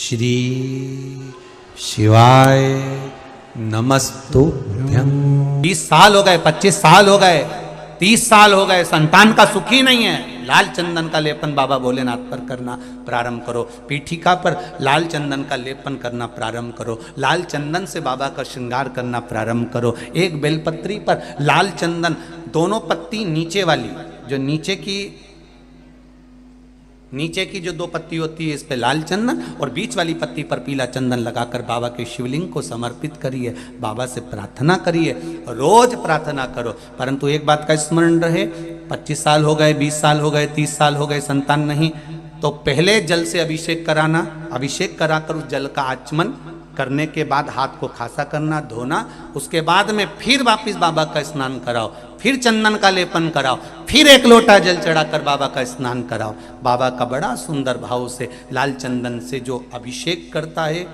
श्री शिवाय नमस्तुभ्यं। 20 साल हो गए, 25 साल हो गए, 30 साल हो गए, संतान का सुख ही नहीं है। लाल चंदन का लेपन बाबा भोलेनाथ पर करना प्रारंभ करो। पीठिका पर लाल चंदन का लेपन करना प्रारंभ करो। लाल चंदन से बाबा का श्रृंगार करना प्रारंभ करो। एक बेलपत्री पर लाल चंदन, दोनों पत्ती नीचे वाली, जो नीचे की जो 2 पत्ती होती है, इस पे लाल चंदन और बीच वाली पत्ती पर पीला चंदन लगाकर बाबा के शिवलिंग को समर्पित करिए। बाबा से प्रार्थना करिए, रोज प्रार्थना करो। परंतु एक बात का स्मरण रहे, 25 साल हो गए, 20 साल हो गए, 30 साल हो गए, संतान नहीं, तो पहले जल से अभिषेक कराना, अभिषेक कराकर उस जल का आचमन करने के बाद हाथ को खासा करना, धोना। उसके बाद में फिर वापिस बाबा का स्नान कराओ, फिर चंदन का लेपन कराओ, फिर 1 लोटा जल चढ़ाकर बाबा का स्नान कराओ। बाबा का बड़ा सुंदर भाव से लाल चंदन से जो अभिषेक करता है,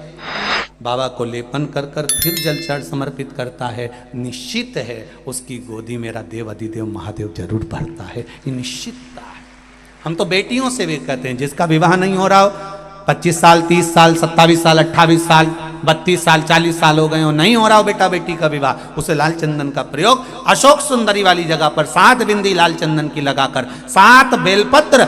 बाबा को लेपन कर कर फिर जल चढ़ समर्पित करता है, निश्चित है उसकी गोदी मेरा देव अधिदेव महादेव जरूर भरता है। ये निश्चितता है। हम तो बेटियों से भी कहते हैं, जिसका विवाह नहीं हो रहा हो, 25 साल, 30 साल, 27 साल, 28 साल, 32 साल, 40 साल हो गए हो, नहीं हो रहा हो बेटा बेटी का विवाह, उसे लाल चंदन का प्रयोग अशोक सुंदरी वाली जगह पर 7 बिंदी लाल चंदन की लगाकर 7 बेलपत्र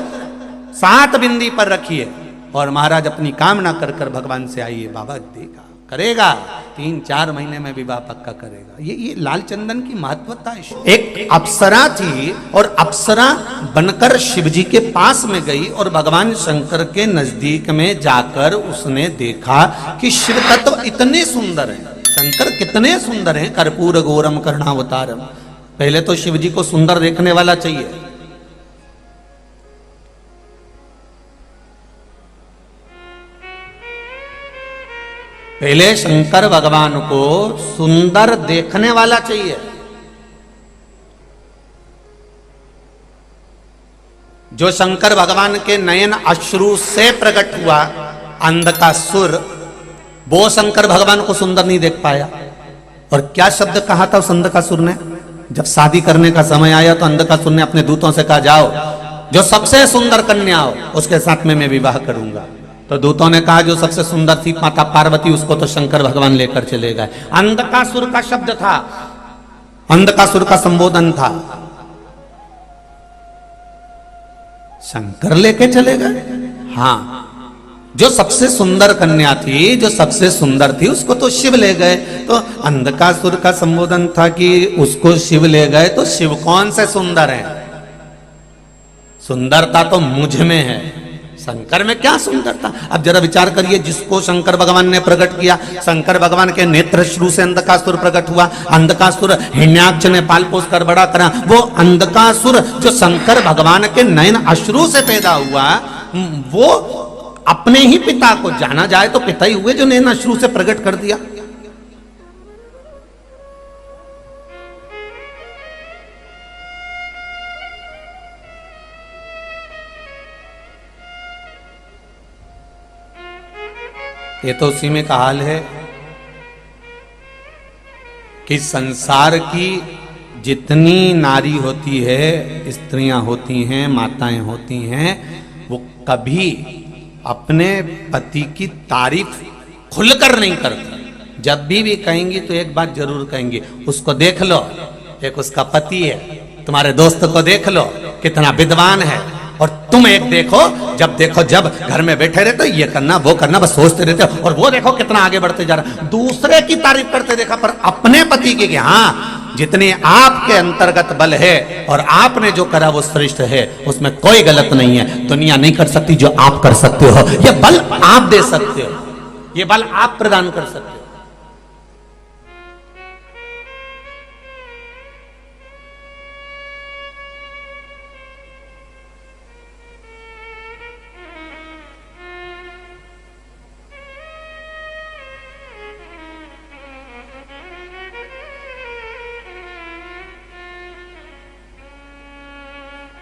7 बिंदी पर रखिए और महाराज अपनी कामना कर कर भगवान से आइए। बाबा देगा, करेगा, 3-4 महीने में विवाह पक्का करेगा। ये लाल चंदन की महत्वता है। एक अप्सरा थी और अप्सरा बनकर शिवजी के पास में गई और भगवान शंकर के नजदीक में जाकर उसने देखा कि शिव तत्व इतने सुंदर हैं, शंकर कितने सुंदर हैं। कर्पूर गौरम कर्णावतारम। पहले तो शिवजी को सुंदर देखने वाला चाहिए। पहले शंकर भगवान को सुंदर देखने वाला चाहिए। जो शंकर भगवान के नयन अश्रु से प्रकट हुआ अंधकासुर, वो शंकर भगवान को सुंदर नहीं देख पाया। और क्या शब्द कहा था उस अंधकासुर ने? जब शादी करने का समय आया तो अंधकासुर ने अपने दूतों से कहा, जाओ जो सबसे सुंदर कन्या हो उसके साथ में मैं विवाह करूंगा। तो दूतों ने कहा जो सबसे सुंदर थी माता पार्वती, उसको तो शंकर भगवान लेकर चले गए। अंधकासुर का शब्द था, अंधकासुर का संबोधन था, शंकर लेके चले गए। हाँ, जो सबसे सुंदर कन्या थी, जो सबसे सुंदर थी, उसको तो शिव ले गए। तो अंधकासुर का संबोधन था कि उसको शिव ले गए तो शिव कौन से सुंदर है? सुंदरता तो मुझ में है, शंकर में क्या सुंदरता। अब जरा विचार करिए, जिसको शंकर भगवान ने प्रकट किया, शंकर भगवान के नेत्र श्रु से अंधकासुर प्रकट हुआ, अंधकासुर हिरण्याक्ष ने पाल पोस कर बड़ा करा, वो अंधकासुर जो शंकर भगवान के नयन अश्रु से पैदा हुआ, वो अपने ही पिता को, जाना जाए तो पिता ही हुए, जो नयन अश्रु से प्रकट कर दिया। ये तो उसी में का हाल है कि संसार की जितनी नारी होती है, स्त्रियां होती हैं, माताएं होती हैं, वो कभी अपने पति की तारीफ खुलकर नहीं करती। जब भी कहेंगी तो एक बात जरूर कहेंगी, उसको देख लो, एक उसका पति है, तुम्हारे दोस्त को देख लो कितना विद्वान है, और तुम एक देखो, जब घर में बैठे रहते ये करना वो करना, बस सोचते रहते हो, और वो देखो कितना आगे बढ़ते जा रहा। दूसरे की तारीफ करते देखा, पर अपने पति की, हाँ, जितने आपके अंतर्गत बल है और आपने जो करा वो श्रेष्ठ है, उसमें कोई गलत नहीं है। दुनिया नहीं कर सकती जो आप कर सकते हो। ये बल आप दे सकते हो, ये बल आप प्रदान कर सकते हो।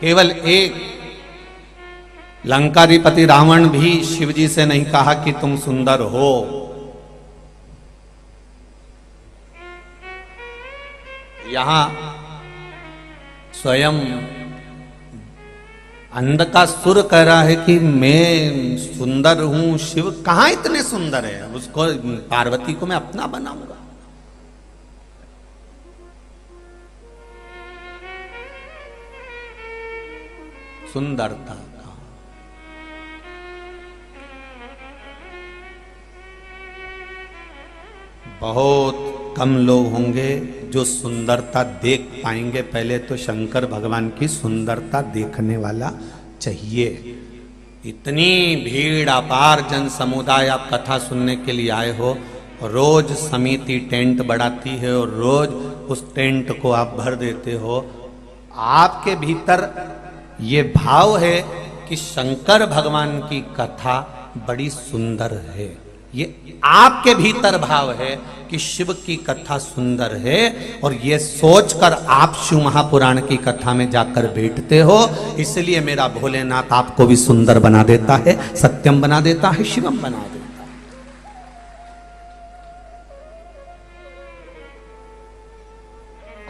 केवल एक लंकाधिपति रावण भी शिवजी से नहीं कहा कि तुम सुंदर हो। यहां स्वयं अंध का सुर कह रहा है कि मैं सुंदर हूं, शिव कहां इतने सुंदर है, उसको पार्वती को मैं अपना बनाऊंगा। सुंदरता का बहुत कम लोग होंगे जो सुंदरता देख पाएंगे। पहले तो शंकर भगवान की सुंदरता देखने वाला चाहिए। इतनी भीड़, अपार जन समुदाय, आप कथा सुनने के लिए आए हो, रोज समिति टेंट बढ़ाती है और रोज उस टेंट को आप भर देते हो। आपके भीतर ये भाव है कि शंकर भगवान की कथा बड़ी सुंदर है, ये आपके भीतर भाव है कि शिव की कथा सुंदर है, और ये सोचकर आप शिव महापुराण की कथा में जाकर बैठते हो। इसलिए मेरा भोलेनाथ आपको भी सुंदर बना देता है, सत्यम बना देता है, शिवम बना देता है।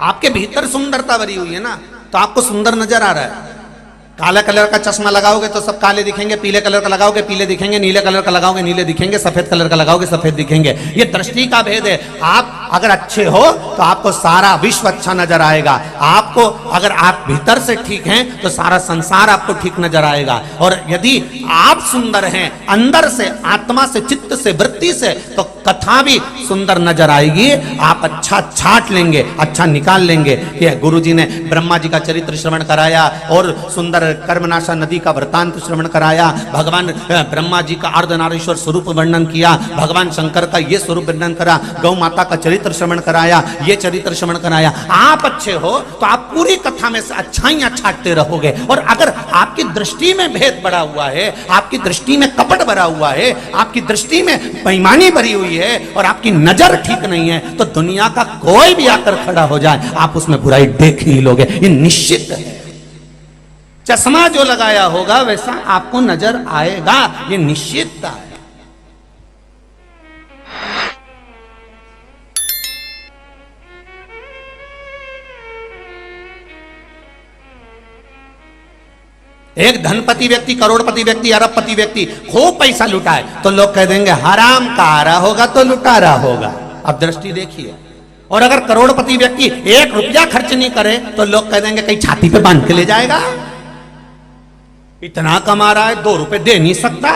आपके भीतर सुंदरता भरी हुई है ना, तो आपको सुंदर नजर आ रहा है। काला कलर का चश्मा लगाओगे तो सब काले दिखेंगे, पीले कलर का लगाओगे पीले दिखेंगे, नीले कलर का लगाओगे नीले दिखेंगे, सफेद कलर का लगाओगे सफेद दिखेंगे। ये दृष्टि का भेद है। आप अगर अच्छे हो तो आपको सारा विश्व अच्छा नजर आएगा। आपको अगर आप भीतर से ठीक हैं तो सारा संसार आपको ठीक नजर आएगा। और यदि आप सुंदर हैं अंदर से, आत्मा से, चित्त से, वृत्ति से, तो कथा भी सुंदर नजर आएगी। आप अच्छा छाट लेंगे, अच्छा निकाल लेंगे। ये गुरुजी ने ब्रह्मा जी का चरित्र श्रवण कराया और सुंदर कर्मनाशा नदी का वृतांत श्रवण कराया। भगवान ब्रह्मा जी का अर्धनारीश्वर स्वरूप वर्णन किया, भगवान शंकर का ये स्वरूप वर्णन करा, गौ माता का चरित्र श्रवण कराया, ये चरित्र श्रवण कराया। आप अच्छे हो तो आप पूरी कथा में से अच्छाइयां छाटते रहोगे। और अगर आपकी दृष्टि में भेद बढ़ा हुआ है, आपकी दृष्टि में कपट भरा हुआ है, आपकी दृष्टि में बेईमानी भरी हुई है और आपकी नजर ठीक नहीं है, तो दुनिया का कोई भी आकर खड़ा हो जाए आप उसमें बुराई देख ही लोगे, ये निश्चित है। चश्मा जो लगाया होगा वैसा आपको नजर आएगा, ये निश्चितता है। एक धनपति व्यक्ति, करोड़पति व्यक्ति, अरबपति व्यक्ति खूब पैसा लुटाए तो लोग कह देंगे हराम का आ रहा होगा तो लुटा रहा होगा। अब दृष्टि देखिए। और अगर करोड़पति व्यक्ति 1 रुपया खर्च नहीं करे तो लोग कह देंगे कहीं छाती पे बांध के ले जाएगा, इतना कमा रहा है 2 रुपए दे नहीं सकता।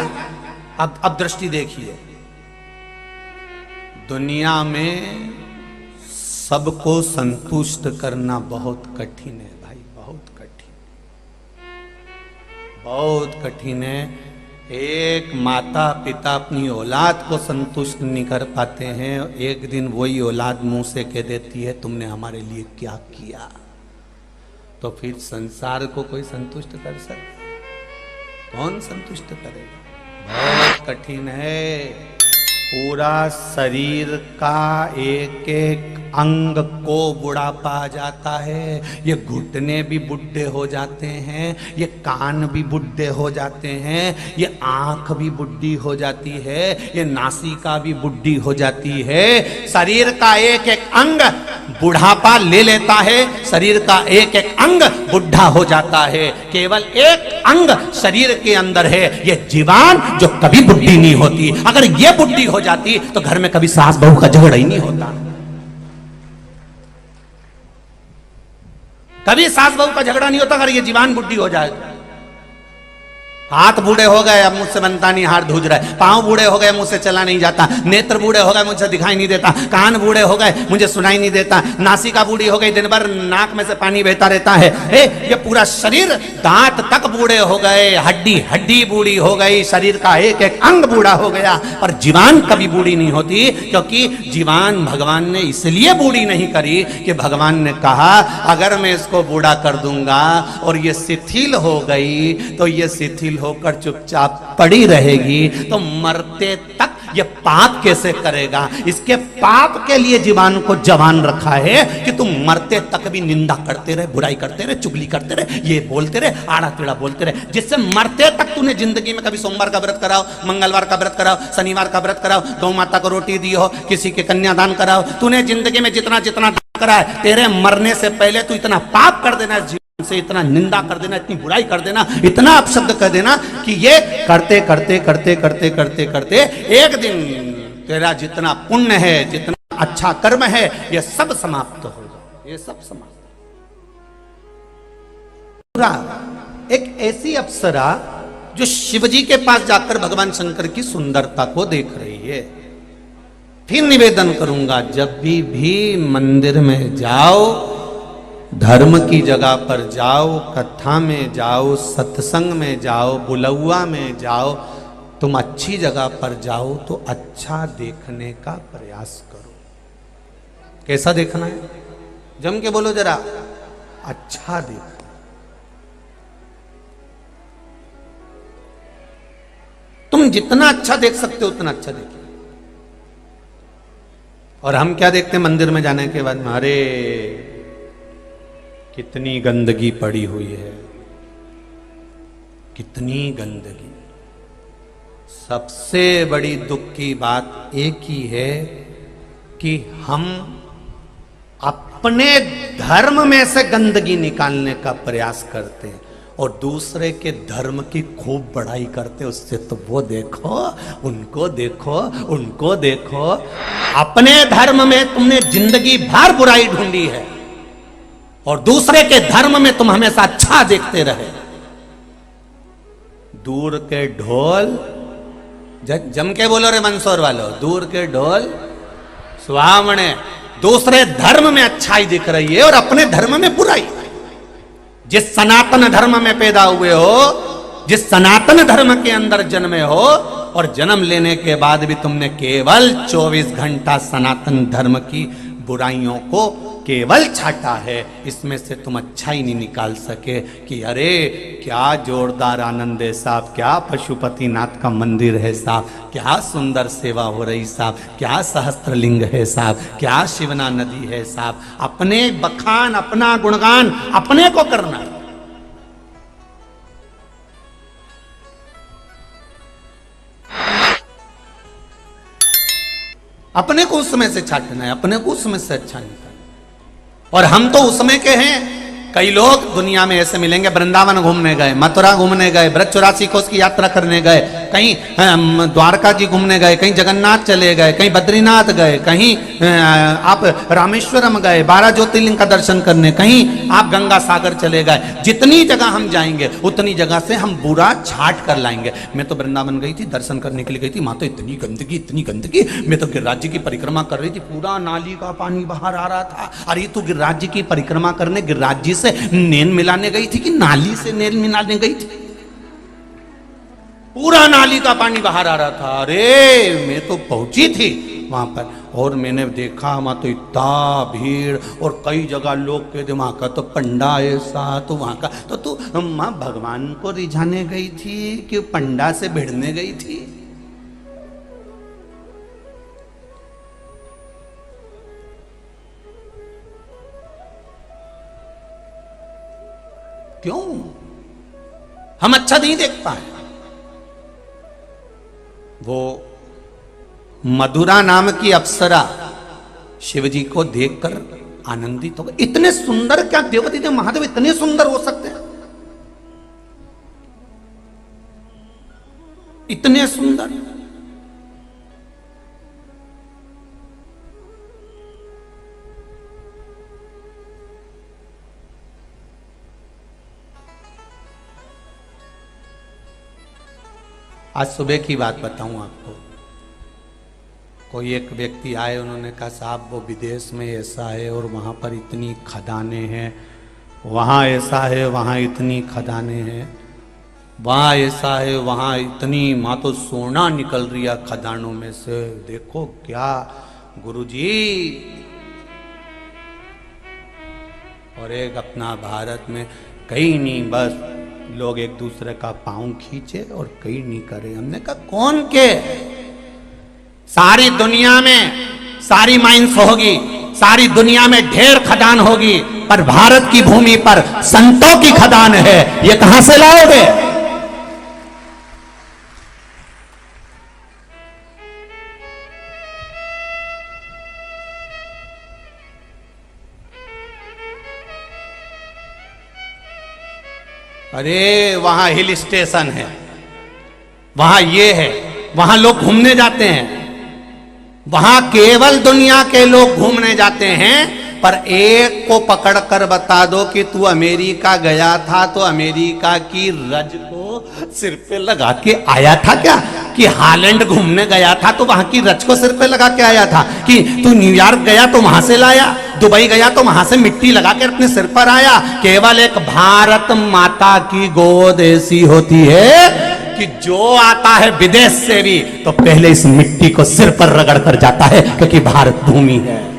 अब दृष्टि देखिए। दुनिया में सबको संतुष्ट करना बहुत कठिन है भाई, बहुत कठिन, बहुत कठिन है। एक माता पिता अपनी औलाद को संतुष्ट नहीं कर पाते हैं, एक दिन वही औलाद मुंह से कह देती है तुमने हमारे लिए क्या किया, तो फिर संसार को कोई संतुष्ट कर सकता? कौन संतुष्ट करेगा? बहुत कठिन है। पूरा शरीर का एक एक अंग को बुढ़ापा आ जाता है। ये घुटने भी बुढ़े हो जाते हैं, ये कान भी बुढ़े हो जाते हैं, ये आंख भी बुढ़ी हो जाती है, ये नासिका भी बुढ़ी हो जाती है। शरीर का एक एक अंग बुढ़ापा ले लेता है, शरीर का एक एक अंग बुढ़ा हो जाता है। केवल एक अंग शरीर के अंदर है, ये जीवान, जो कभी बुढ़ी नहीं होती। अगर ये बुढ़ी हो जाती तो घर में कभी सास बहू का झगड़ा ही नहीं होता, कभी सास बहू का झगड़ा नहीं होता अगर ये जीवान बुढ़ी हो जाए। हाथ बूढ़े हो गए अब मुझसे बनता नहीं, हाथ धूज रहा है। पांव बूढ़े हो गए मुझसे चला नहीं जाता, नेत्र बूढ़े हो गए मुझसे दिखाई नहीं देता, कान बूढ़े हो गए मुझे सुनाई नहीं देता, नासिका बूढ़ी हो गई दिन भर नाक में से पानी बहता रहता है। ये पूरा शरीर, दांत तक बूढ़े हो गए, हड्डी हड्डी बूढ़ी हो गई, शरीर का एक एक अंग बूढ़ा हो गया। पर जीवान कभी बूढ़ी नहीं होती, क्योंकि जीवान भगवान ने इसलिए बूढ़ी नहीं करी कि भगवान ने कहा अगर मैं इसको बूढ़ा कर दूंगा और ये शिथिल हो गई तो ये शिथिल होकर चुपचाप पड़ी रहेगी, तो मरते तक ये पाप कैसे करेगा। इसके पाप के लिए जीवान को जवान रखा है कि तुम मरते तक भी निंदा करते रहे, बुराई करते रहे, चुगली करते रहे, ये बोलते रहे, आड़ा टेढ़ा बोलते रहे, जिससे मरते तक तूने जिंदगी में कभी सोमवार का व्रत कराओ, मंगलवार का व्रत कराओ, शनिवार का व्रत कराओ, गौ माता को रोटी दी हो, किसी के कन्यादान कराओ, तूने जिंदगी में जितना जितना करा है, तेरे मरने से पहले तू इतना पाप कर देना से इतना निंदा कर देना, इतनी बुराई कर देना, इतना अपशब्द कर देना कि ये करते करते करते करते करते करते एक दिन तेरा जितना पुण्य है, जितना अच्छा कर्म है, ये सब समाप्त होगा, ये सब समाप्त। एक ऐसी अप्सरा जो शिवजी के पास जाकर भगवान शंकर की सुंदरता को देख रही है। फिर निवेदन करूंगा, जब भी मंदिर में जाओ, धर्म की जगह पर जाओ, कथा में जाओ, सत्संग में जाओ, बुलौआ में जाओ, तुम अच्छी जगह पर जाओ तो अच्छा देखने का प्रयास करो। कैसा देखना है? जम के बोलो जरा, अच्छा देखना। तुम जितना अच्छा देख सकते हो उतना अच्छा देखिए। और हम क्या देखते हैं मंदिर में जाने के बाद? अरे कितनी गंदगी पड़ी हुई है, कितनी गंदगी। सबसे बड़ी दुख की बात एक ही है कि हम अपने धर्म में से गंदगी निकालने का प्रयास करते हैं और दूसरे के धर्म की खूब बड़ाई करते। उससे तो वो देखो, उनको देखो, उनको देखो। अपने धर्म में तुमने जिंदगी भर बुराई ढूंढी है और दूसरे के धर्म में तुम हमेशा अच्छा देखते रहे। दूर के ढोल, जम के बोलो रे मंदसौर वालों, दूर के ढोल सुहावने। दूसरे धर्म में अच्छाई दिख रही है और अपने धर्म में बुराई। जिस सनातन धर्म में पैदा हुए हो, जिस सनातन धर्म के अंदर जन्मे हो, और जन्म लेने के बाद भी तुमने केवल 24 घंटा सनातन धर्म की बुराइयों को केवल छाटा है, इसमें से तुम अच्छा ही नहीं निकाल सके कि अरे क्या जोरदार आनंद है साहब, क्या पशुपतिनाथ का मंदिर है साहब, क्या सुंदर सेवा हो रही साहब, क्या सहस्त्रलिंग है साहब, क्या शिवना नदी है साहब। अपने बखान, अपना गुणगान अपने को करना। अपने को उसमें से छाटना है, अपने को उसमें से अच्छा निकालना। और हम तो उसमें के हैं। कई लोग दुनिया में ऐसे मिलेंगे, वृंदावन घूमने गए, मथुरा घूमने गए, ब्रज 84 कोस की यात्रा करने गए, कहीं द्वारका जी घूमने गए, कहीं जगन्नाथ चले गए, कहीं बद्रीनाथ गए, कहीं आप रामेश्वरम गए 12 ज्योतिर्लिंग का दर्शन करने, कहीं आप गंगा सागर चले गए। जितनी जगह हम जाएंगे उतनी जगह से हम बुरा छाट कर लाएंगे। मैं तो वृंदावन गई थी, दर्शन करने के लिए गई थी, वहां तो इतनी गंदगी, इतनी गंदगी। मैं तो गिरिराज जी की परिक्रमा कर रही थी, पूरा नाली का पानी बाहर आ रहा था। अरे तू गिरिराज जी की परिक्रमा करने गिरिराज जी से नेल मिलाने गई थी कि नाली से नेल मिलाने गई थी? पूरा नाली का पानी बाहर आ रहा था। अरे मैं तो पहुंची थी वहां पर और मैंने देखा वहां तो इतना भीड़, और कई जगह लोग कहते वहां का तो पंडा ऐसा, तो वहां का तो तू मां भगवान को रिझाने गई थी कि पंडा से भिड़ने गई थी? क्यों हम अच्छा नहीं देख पाए? वो मधुरा नाम की अप्सरा शिवजी को देखकर आनंदित हो गए। इतने सुंदर, क्या देवती देव महादेव इतने सुंदर हो सकते हैं? इतने सुंदर। आज सुबह की बात बताऊं आपको। कोई एक व्यक्ति आए, उन्होंने कहा साहब वो विदेश में ऐसा है और वहाँ पर इतनी खदानें हैं, वहाँ ऐसा है, वहाँ इतनी खदानें हैं, वहाँ ऐसा है, वहाँ इतनी, वहाँ तो सोना निकल रही है खदानों में से। देखो क्या गुरुजी। और एक अपना भारत में कहीं नहीं, बस लोग एक दूसरे का पांव खींचे और कहीं नहीं करे। हमने कहा कौन के? सारी दुनिया में सारी माइंस होगी, सारी दुनिया में ढेर खदान होगी, पर भारत की भूमि पर संतों की खदान है, ये कहां से लाओगे? अरे वहां हिल स्टेशन है, वहां ये है, वहां लोग घूमने जाते हैं, वहां केवल दुनिया के लोग घूमने जाते हैं। पर एक को पकड़ कर बता दो कि तू अमेरिका गया था तो अमेरिका की रज को सिर पे लगा के आया था क्या? कि हालैंड घूमने गया था तो वहां की रज को सिर पे लगा के आया था? कि तू न्यूयॉर्क गया तो वहां से लाया, दुबई गया तो वहां से मिट्टी लगा के अपने सिर पर आया? केवल एक भारत माता की गोद ऐसी होती है कि जो आता है विदेश से भी तो पहले इस मिट्टी को सिर पर रगड़ कर जाता है, क्योंकि भारत भूमि है।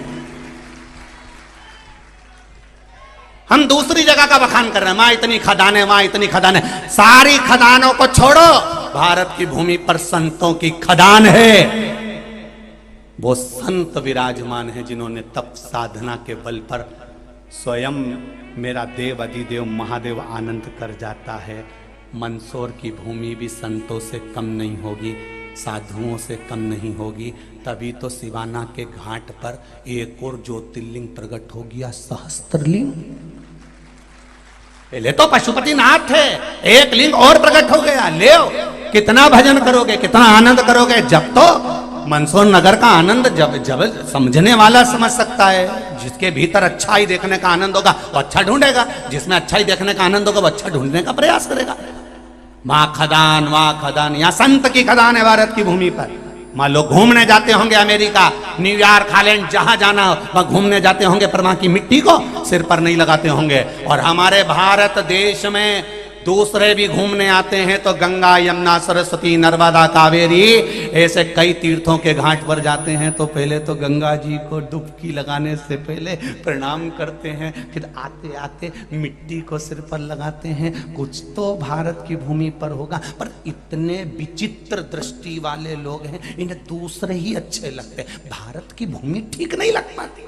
हम दूसरी जगह का बखान कर रहे हैं, वहां इतनी खदानें, वहां इतनी खदानें। सारी खदानों को छोड़ो, भारत की भूमि पर संतों की खदान है। वो संत विराजमान है जिन्होंने तप साधना के बल पर स्वयं मेरा देव अधिदेव महादेव आनंद कर जाता है। मंदसौर की भूमि भी संतों से कम नहीं होगी, साधुओं से कम नहीं होगी। तभी तो सिवाना के घाट पर एक और ज्योतिर्लिंग प्रकट हो गया, सहस्त्रलिंग। पहले तो पशुपतिनाथ थे, एक लिंग और प्रकट हो गया। ले कितना भजन करोगे, कितना आनंद करोगे? जब तो मंदसौर नगर का आनंद जब समझने वाला समझ सकता है। जिसके भीतर अच्छाई देखने का आनंद होगा वो अच्छा ढूंढेगा, जिसमें अच्छाई देखने का आनंद होगा वो अच्छा ढूंढने का प्रयास करेगा। वहां खदान, यहाँ संत की खदान है भारत की भूमि पर। वहां लोग घूमने जाते होंगे, अमेरिका, न्यूयॉर्क, हालैंड, जहां जाना हो वहां घूमने जाते होंगे, पर वहां की मिट्टी को सिर पर नहीं लगाते होंगे। और हमारे भारत देश में दूसरे भी घूमने आते हैं तो गंगा, यमुना, सरस्वती, नर्मदा, कावेरी, ऐसे कई तीर्थों के घाट पर जाते हैं तो पहले तो गंगा जी को डुबकी लगाने से पहले प्रणाम करते हैं, फिर आते आते मिट्टी को सिर पर लगाते हैं। कुछ तो भारत की भूमि पर होगा, पर इतने विचित्र दृष्टि वाले लोग हैं, इन्हें दूसरे ही अच्छे लगते। भारत की भूमि ठीक नहीं लग पाती।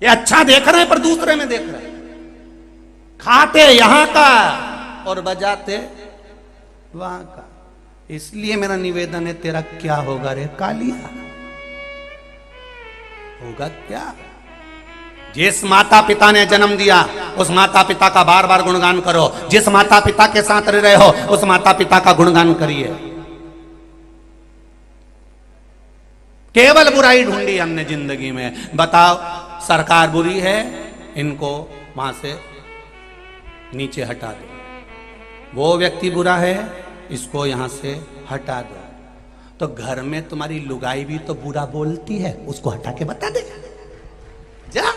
ये अच्छा देख रहे हैं पर दूसरे में देख रहे हैं। खाते यहां का और बजाते वहां का। इसलिए मेरा निवेदन है, तेरा क्या होगा रे कालिया? होगा क्या? जिस माता पिता ने जन्म दिया उस माता पिता का बार बार गुणगान करो। जिस माता पिता के साथ रह रहे हो उस माता पिता का गुणगान करिए। केवल बुराई ढूंढी हमने जिंदगी में। बताओ, सरकार बुरी है, इनको वहां से नीचे हटा दो। वो व्यक्ति बुरा है, इसको यहां से हटा दो। तो घर में तुम्हारी लुगाई भी तो बुरा बोलती है, उसको हटा के बता दे जा।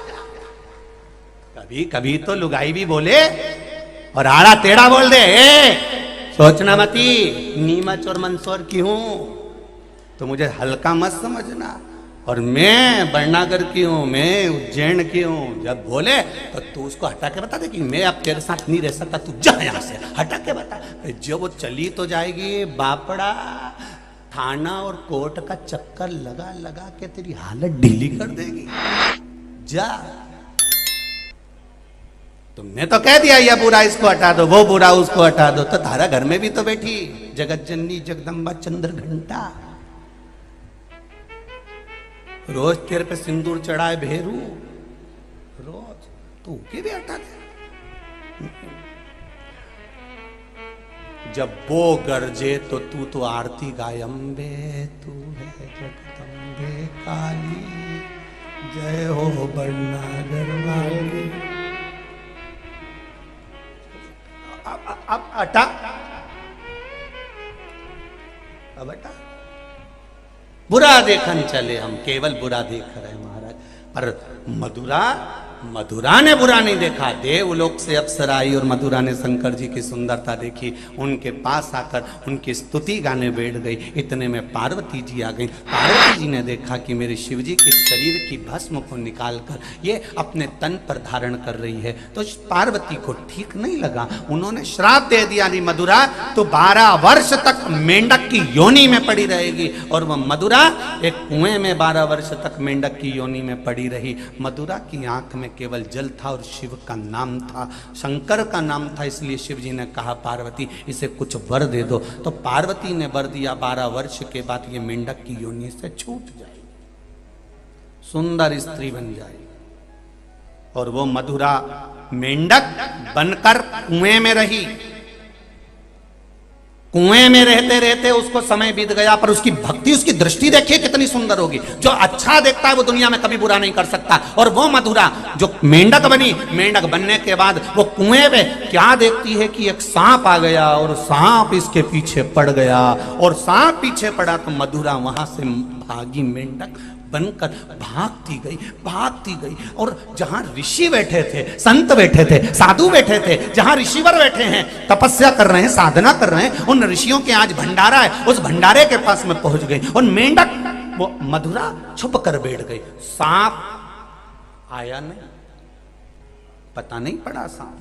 कभी कभी तो लुगाई भी बोले और आड़ा टेढ़ा बोल दे। सोचना मती नीमच और मंदसौर की हूं तो मुझे हल्का मत समझना। और मैं बरनागर की हूं, मैं उज्जैन की हूं। जब बोले तो तू उसको हटा के बता दे कि मैं अब तेरे साथ नहीं रह सकता, तू जा यहां से, हटा के बता। जब वो चली तो जाएगी, बापड़ा थाना और कोर्ट का चक्कर लगा लगा के तेरी हालत ढीली कर देगी। जा। तुमने तो कह दिया ये बुरा इसको हटा दो, वो बुरा उसको हटा दो, तो तारा घर में भी तो बैठी जगत जननी जगदम्बा चंद्र घंटा। रोज तेरे पे सिंदूर चढ़ाए भेरू, रोज तू के भी हटा दे। जब वो गरजे तो तू तो आरती गाय। अम्बे तू है जगदम्बे काली, जय हो बरनागर वाली। अब हटा, अब हटा। बुरा देखन चले, हम केवल बुरा देख रहे हैं महाराज। पर मधुरा ने बुरा नहीं देखा। देवलोक से अप्सरा आई और मधुरा ने शंकर जी की सुंदरता देखी, उनके पास आकर उनकी स्तुति गाने बैठ गई। इतने में पार्वती जी आ गई। पार्वती जी ने देखा कि मेरे शिव जी के शरीर की भस्म को निकालकर ये अपने तन पर धारण कर रही है, तो पार्वती को ठीक नहीं लगा। उन्होंने श्राप दे दिया, नहीं मधुरा तो 12 वर्ष तक मेंढक की योनि में पड़ी रहेगी। और वह मधुरा एक कुएं में 12 वर्ष तक मेंढक की योनि में पड़ी रही। मधुरा की आंख में केवल जल था और शिव का नाम था, शंकर का नाम था। इसलिए शिव जी ने कहा पार्वती इसे कुछ वर दे दो। तो पार्वती ने वर दिया, 12 वर्ष के बाद ये मेंढक की योनि से छूट जाएगी, सुंदर स्त्री बन जाएगी। और वो मधुरा मेंढक बनकर कुएं में रही। कुएं में रहते रहते उसको समय बीत गया, पर उसकी भक्ति, उसकी दृष्टि देखिए कितनी सुंदर होगी। जो अच्छा देखता है वो दुनिया में कभी बुरा नहीं कर सकता। और वो मधुरा जो मेंढक बनी, मेंढक बनने के बाद वो कुएं में क्या देखती है कि एक सांप आ गया और सांप इसके पीछे पड़ गया, और सांप पीछे पड़ा तो मधुरा वहां से भागी मेंढक बनकर भागती गई। और जहां ऋषि बैठे थे, संत बैठे थे, साधु बैठे थे, जहां ऋषिवर बैठे हैं, तपस्या कर रहे हैं, साधना कर रहे हैं, उन ऋषियों के आज भंडारा है, उस भंडारे के पास में पहुंच गई और मेंढक वो मधुरा छुप कर बैठ गई। सांप आया नहीं, पता नहीं पड़ा, सांप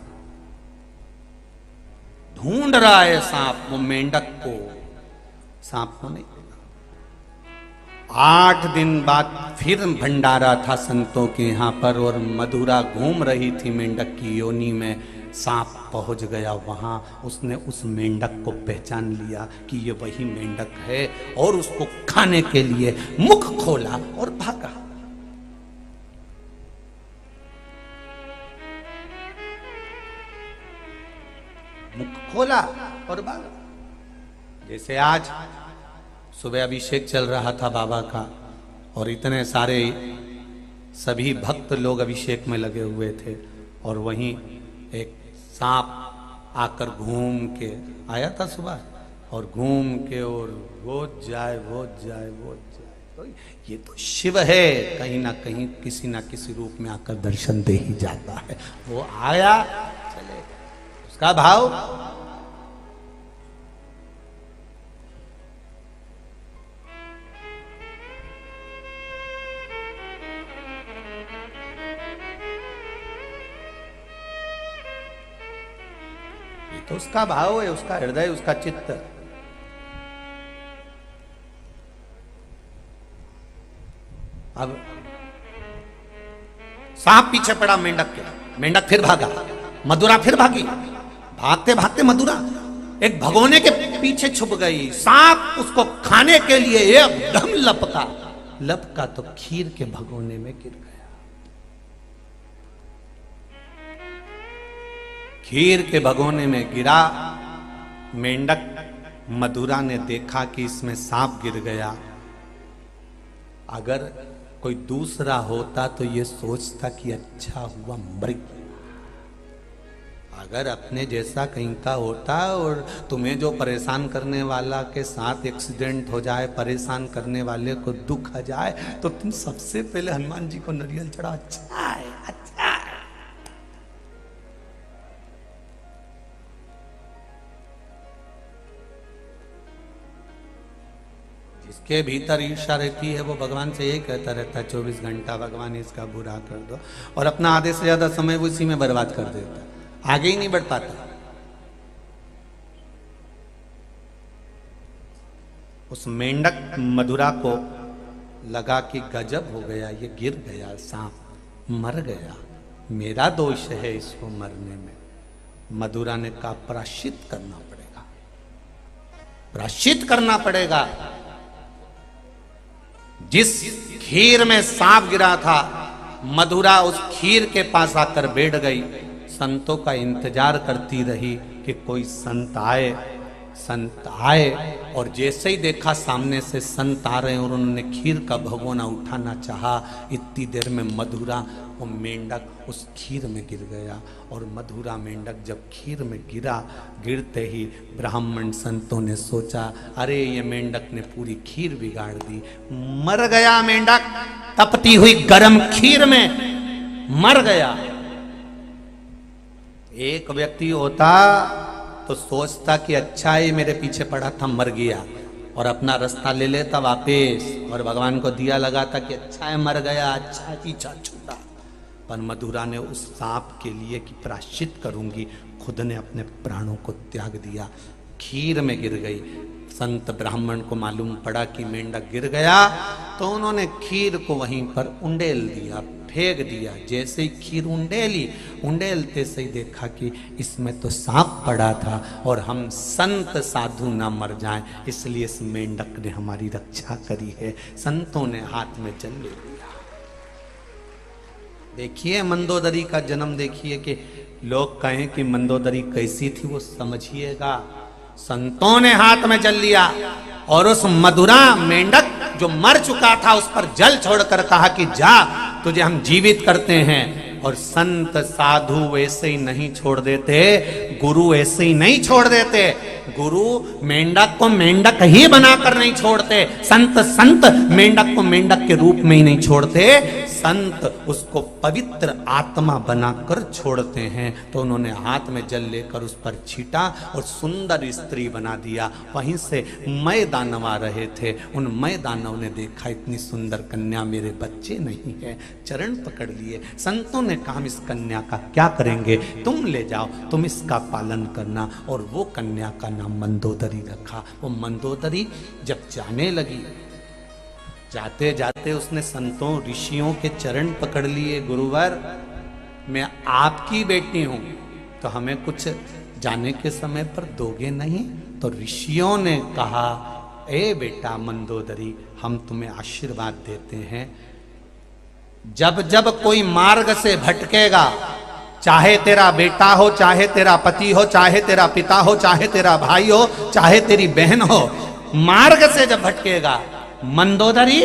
ढूंढ रहा है सांप वो मेंढक को, सांप को नहीं। 8 दिन बाद फिर भंडारा था संतों के यहाँ पर, और मधुरा घूम रही थी मेंढक की योनि में। सांप पहुंच गया वहां, उसने उस मेंढक को पहचान लिया कि ये वही मेंढक है, और उसको खाने के लिए मुख खोला और भागा। मुख खोला और भागा। जैसे आज सुबह अभिषेक चल रहा था बाबा का, और इतने सारे सभी भक्त लोग अभिषेक में लगे हुए थे, और वहीं एक सांप आकर घूम के आया था सुबह, और घूम के और वो जाए। तो ये तो शिव है, कहीं ना कहीं किसी ना किसी रूप में आकर दर्शन दे ही जाता है। वो आया, चले, उसका भाव तो उसका भाव है, उसका हृदय, उसका चित्त। अब सांप पीछे पड़ा मेंढक के, मेंढक फिर भागा, मधुरा फिर भागी। भागते भागते मधुरा एक भगोने के पीछे छुप गई। सांप उसको खाने के लिए एकदम लपका तो खीर के भगोने में गिर गया। खीर के भगोने में गिरा। मेंढक मधुरा ने देखा कि इसमें सांप गिर गया। अगर कोई दूसरा होता तो ये सोचता कि अच्छा हुआ मर गया। अगर अपने जैसा कहीं का होता और तुम्हें जो परेशान करने वाला के साथ एक्सीडेंट हो जाए, परेशान करने वाले को दुख आ जाए, तो तुम सबसे पहले हनुमान जी को नारियल चढ़ा, अच्छा है, अच्छा है। जिसके भीतर ईर्ष्या रहती है वो भगवान से यही कहता रहता है 24 घंटा, भगवान इसका बुरा कर दो, और अपना आधे से ज्यादा समय वो इसी में बर्बाद कर देता, आगे ही नहीं बढ़ पाता। उस मेंढक मधुरा को लगा कि गजब हो गया, ये गिर गया, सांप मर गया, मेरा दोष है इसको मरने में। मधुरा ने कहा प्रायश्चित करना पड़ेगा, प्रायश्चित करना पड़ेगा। जिस खीर में सांप गिरा था, मधुरा उस खीर के पास आकर बैठ गई। संतों का इंतजार करती रही कि कोई संत आए, और जैसे ही देखा सामने से संत आ रहे हैं और उन्होंने खीर का भगोना उठाना चाहा, इतनी देर में मधुरा वो मेंढक उस खीर में गिर गया। और मधुरा मेंढक जब खीर में गिरा, गिरते ही ब्राह्मण संतों ने सोचा अरे ये मेंढक ने पूरी खीर बिगाड़ दी, मर गया मेंढक, तपती हुई गर्म खीर में मर गया। एक व्यक्ति होता तो सोचता कि अच्छा ही मेरे पीछे पड़ा था, मर गया, और अपना रास्ता ले लेता वापस, और भगवान को दिया लगाता कि अच्छा है मर गया, अच्छा पीछा छूटा। पर मधुरा ने उस सांप के लिए कि प्रायश्चित करूंगी, खुद ने अपने प्राणों को त्याग दिया, खीर में गिर गई। संत ब्राह्मण को मालूम पड़ा कि मेंढक गिर गया, तो उन्होंने खीर को वहीं पर उंडेल दिया, फेंक दिया। जैसे ही खीर उंडेलते से ही देखा कि इसमें तो सांप पड़ा था, और हम संत साधु ना मर जाएं, इसलिए इस मेंढक ने हमारी रक्षा करी है। संतों ने हाथ में जल ले लिया। देखिए मंदोदरी का जन्म देखिए कि लोग कहें कि मंदोदरी कैसी थी वो समझिएगा। संतों ने हाथ में जल लिया और उस मधुरा मेंढक जो मर चुका था उस पर जल छोड़कर कहा कि जा तुझे हम जीवित करते हैं। और संत साधु वैसे ही नहीं छोड़ देते, गुरु ऐसे ही नहीं छोड़ देते। गुरु मेंढक को मेंढक ही बनाकर नहीं छोड़ते, संत मेंढक को मेंढक के रूप में ही नहीं छोड़ते, संत उसको पवित्र आत्मा बनाकर छोड़ते हैं। तो उन्होंने हाथ में जल लेकर उस पर छीटा और सुंदर स्त्री बना दिया। वहीं से मय दानव आ रहे थे, उन मय दानव ने देखा इतनी सुंदर कन्या मेरे बच्चे नहीं है, चरण पकड़ लिए। संतों ने कहा इस कन्या का क्या करेंगे, तुम ले जाओ, तुम इसका पालन करना। और वो कन्या का नाम मंदोदरी रखा। वो मंदोदरी जब जाने लगी, जाते जाते उसने संतों ऋषियों के चरण पकड़ लिए। गुरुवर मैं आपकी बेटी हूं, तो हमें कुछ जाने के समय पर दोगे नहीं? तो ऋषियों ने कहा ए बेटा मंदोदरी, हम तुम्हें आशीर्वाद देते हैं, जब जब कोई मार्ग से भटकेगा, चाहे तेरा बेटा हो, चाहे तेरा पति हो, चाहे तेरा पिता हो, चाहे तेरा भाई हो, चाहे तेरी बहन हो, मार्ग से जब भटकेगा मंदोदरी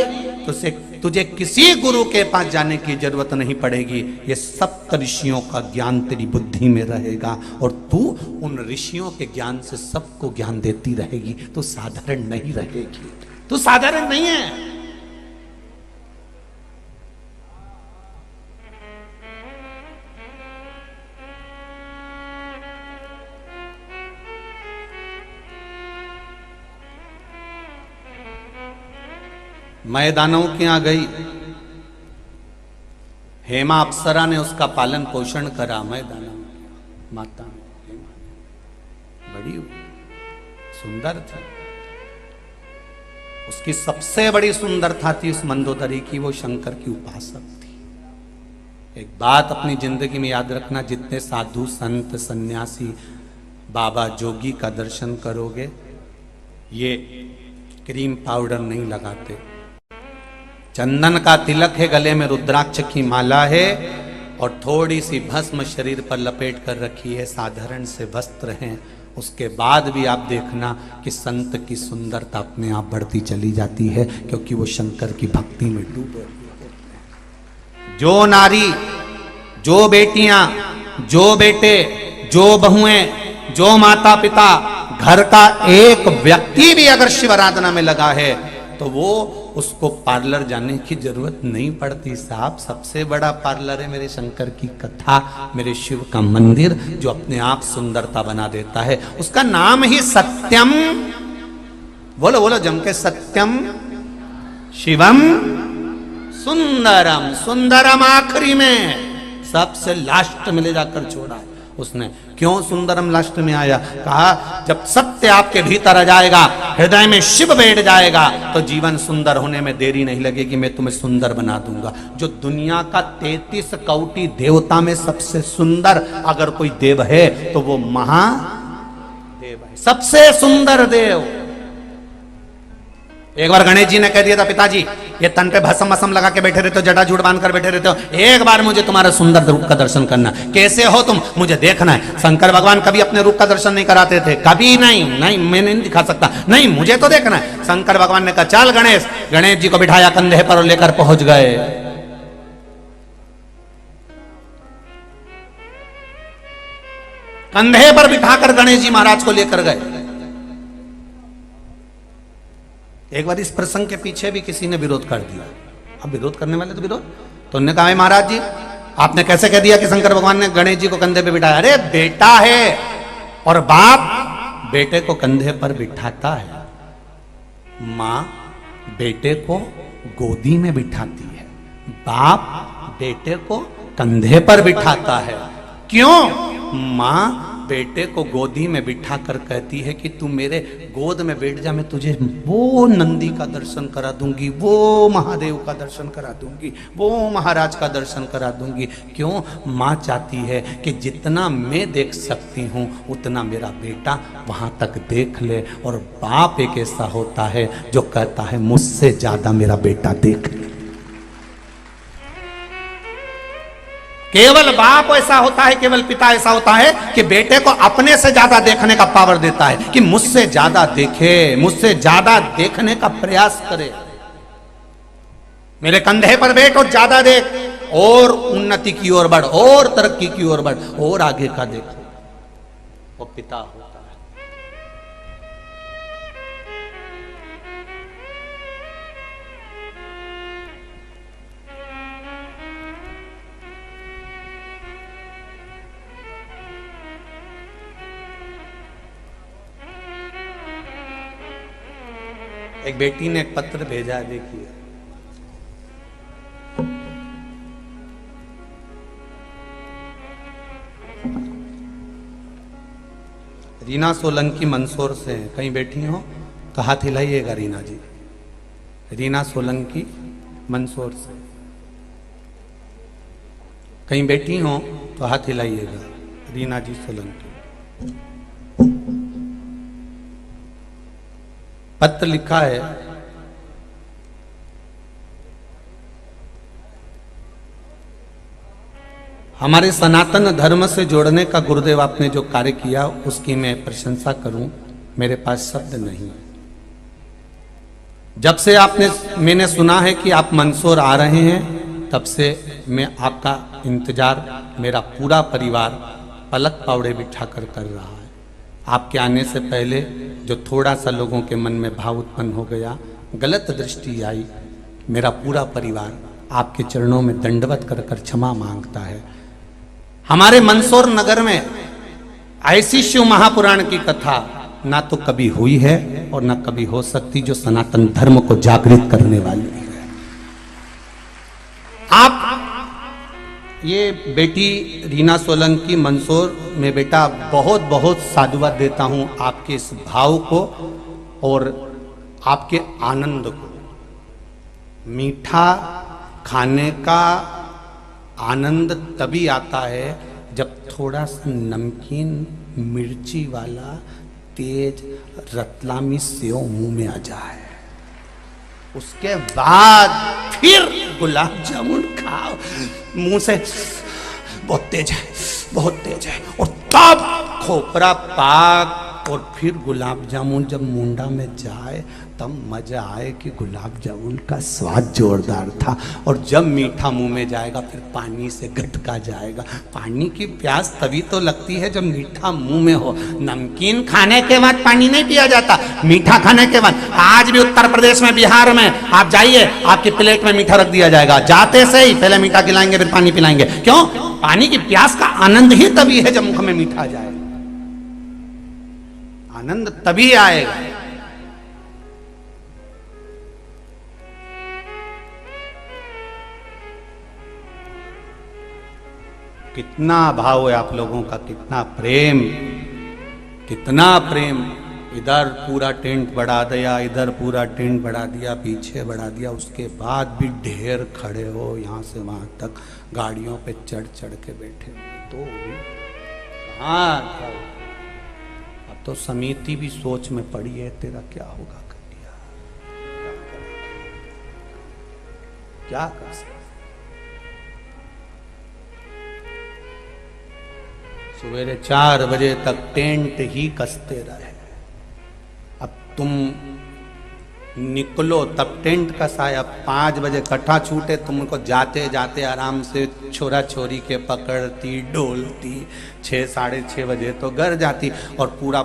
तुझे किसी गुरु के पास जाने की जरूरत नहीं पड़ेगी। ये सप्त ऋषियों का ज्ञान तेरी बुद्धि में रहेगा और तू उन ऋषियों के ज्ञान से सबको ज्ञान देती रहेगी। तू साधारण नहीं रहेगी, तू साधारण नहीं है। मैं दानवों के यहां गई, हेमा अप्सरा ने उसका पालन पोषण करा। मैं दानव माता बड़ी सुंदर थी, उसकी सबसे बड़ी सुंदरता थी उस मंदोदरी की, वो शंकर की उपासक थी। एक बात अपनी जिंदगी में याद रखना, जितने साधु संत सन्यासी बाबा जोगी का दर्शन करोगे, ये क्रीम पाउडर नहीं लगाते, चंदन का तिलक है, गले में रुद्राक्ष की माला है और थोड़ी सी भस्म शरीर पर लपेट कर रखी है, साधारण से वस्त्र हैं। उसके बाद भी आप देखना कि संत की सुंदरता अपने आप बढ़ती चली जाती है, क्योंकि वो शंकर की भक्ति में डूबे। जो नारी, जो बेटियां, जो बेटे, जो बहुएं, जो माता पिता, घर का एक व्यक्ति भी अगर शिव आराधना में लगा है तो वो उसको पार्लर जाने की जरूरत नहीं पड़ती। साहब सबसे बड़ा पार्लर है मेरे शंकर की कथा, मेरे शिव का मंदिर, जो अपने आप सुंदरता बना देता है। उसका नाम ही सत्यम, बोलो बोलो जम के, सत्यम शिवम सुंदरम। सुंदरम आखिरी में, सबसे लास्ट में ले जाकर छोड़ा है उसने। क्यों सुंदरम लास्ट में आया? कहा जब सत्य आपके भीतर आ जाएगा, हृदय में शिव बैठ जाएगा, तो जीवन सुंदर होने में देरी नहीं लगेगी, मैं तुम्हें सुंदर बना दूंगा। जो दुनिया का 33 कोटि देवता में सबसे सुंदर अगर कोई देव है तो वो महादेव है, सबसे सुंदर देव। एक बार गणेश जी ने कह दिया था, पिताजी ये तन पे भस्म वसम लगा के बैठे रहते हो, जटा जूट बांध कर बैठे रहते हो, एक बार मुझे तुम्हारा सुंदर रूप का दर्शन करना। कैसे हो तुम, मुझे देखना है। शंकर भगवान कभी अपने रूप का दर्शन नहीं कराते थे, कभी नहीं, नहीं मैं नहीं दिखा सकता, नहीं मुझे तो देखना है। शंकर भगवान ने कहा चल गणेश, गणेश जी को बिठाया कंधे पर और लेकर पहुंच गए। कंधे पर बिठाकर गणेश जी महाराज को लेकर गए। एक बार इस प्रसंग के पीछे भी किसी ने विरोध कर दिया। अब विरोध करने वाले तो विरोध, तो उन्होंने कहा महाराज जी आपने कैसे कह दिया कि शंकर भगवान ने गणेश जी को कंधे पे बिठाया? अरे बेटा है और बाप बेटे को कंधे पर बिठाता है, माँ बेटे को गोदी में बिठाती है, बाप बेटे को कंधे पर बिठाता है। क्यों? माँ बेटे को गोदी में बिठा कर कहती है कि तू मेरे गोद में बैठ जा, मैं तुझे वो नंदी का दर्शन करा दूंगी, वो महादेव का दर्शन करा दूंगी, वो महाराज का दर्शन करा दूंगी। क्यों? माँ चाहती है कि जितना मैं देख सकती हूँ उतना मेरा बेटा वहाँ तक देख ले। और बाप एक ऐसा होता है जो कहता है मुझसे ज्यादा मेरा बेटा देख ले। केवल बाप ऐसा होता है, केवल पिता ऐसा होता है कि बेटे को अपने से ज्यादा देखने का पावर देता है, कि मुझसे ज्यादा देखे, मुझसे ज्यादा देखने का प्रयास करे। मेरे कंधे पर बैठ और ज्यादा देख, और उन्नति की ओर बढ़, और तरक्की की ओर बढ़, और आगे का देखो। वो पिता होता है। एक बेटी ने एक पत्र भेजा, देखिए। रीना सोलंकी मंदसौर से हैं, कहीं बैठी हो तो हाथ हिलाइएगा रीना जी। रीना सोलंकी मंदसौर से कहीं बैठी हो तो हाथ हिलाइएगा, रीना जी सोलंकी। पत्र लिखा है, हमारे सनातन धर्म से जोड़ने का गुरुदेव आपने जो कार्य किया उसकी मैं प्रशंसा करूं, मेरे पास शब्द नहीं। जब से मैंने सुना है कि आप मंदसौर आ रहे हैं, तब से मैं आपका इंतजार, मेरा पूरा परिवार पलक पावड़े बिठाकर कर रहा है। आपके आने से पहले जो थोड़ा सा लोगों के मन में भाव उत्पन्न हो गया, गलत दृष्टि आई, मेरा पूरा परिवार आपके चरणों में दंडवत कर कर क्षमा मांगता है। हमारे मंदसौर नगर में ऐसी शिव महापुराण की कथा ना तो कभी हुई है और ना कभी हो सकती, जो सनातन धर्म को जागृत करने वाली है। आप ये बेटी रीना सोलंकी मंदसौर में, बेटा बहुत बहुत साधुवाद देता हूं आपके इस भाव को और आपके आनंद को। मीठा खाने का आनंद तभी आता है जब थोड़ा सा नमकीन मिर्ची वाला तेज रतलामी सेव मुंह में आ जाए, उसके बाद फिर गुलाब जामुन खाओ मुंह से, बहुत तेज है, बहुत तेज है, और तब खोपरा पाक और फिर गुलाब जामुन जब मुंडा में जाए तब मजा आए कि गुलाब जामुन का स्वाद जोरदार था। और जब मीठा मुंह में जाएगा फिर पानी से गटका जाएगा। पानी की प्यास तभी तो लगती है जब मीठा मुंह में हो। नमकीन खाने के बाद पानी नहीं पिया जाता, मीठा खाने के बाद। आज भी उत्तर प्रदेश में, बिहार में आप जाइए, आपकी प्लेट में मीठा रख दिया जाएगा, जाते से ही पहले मीठा खिलाएंगे फिर पानी पिलाएंगे। क्यों? पानी की प्यास का आनंद ही तभी है जब मुख में मीठा आ जाए, आनंद तभी आएगा। कितना भाव है आप लोगों का, कितना प्रेम, कितना प्रेम। इधर पूरा टेंट बढ़ा दिया, इधर पूरा टेंट बढ़ा दिया, पीछे बढ़ा दिया, उसके बाद भी ढेर खड़े हो, यहाँ से वहाँ तक गाड़ियों पे चढ़ चढ़ के बैठे हो, तो भी कहाँ था? अब तो समिति भी सोच में पड़ी है, तेरा क्या होगा कटिया, क्या कर सकते। सवेरे 4 बजे तक टेंट ही कसते रहे। अब तुम निकलो तब टेंट कसाया, 5 बजे कट्ठा छूटे, तुमको जाते जाते आराम से छोरा छोरी के पकड़ती डोलती 6 साढ़े 6 बजे तो घर जाती, और पूरा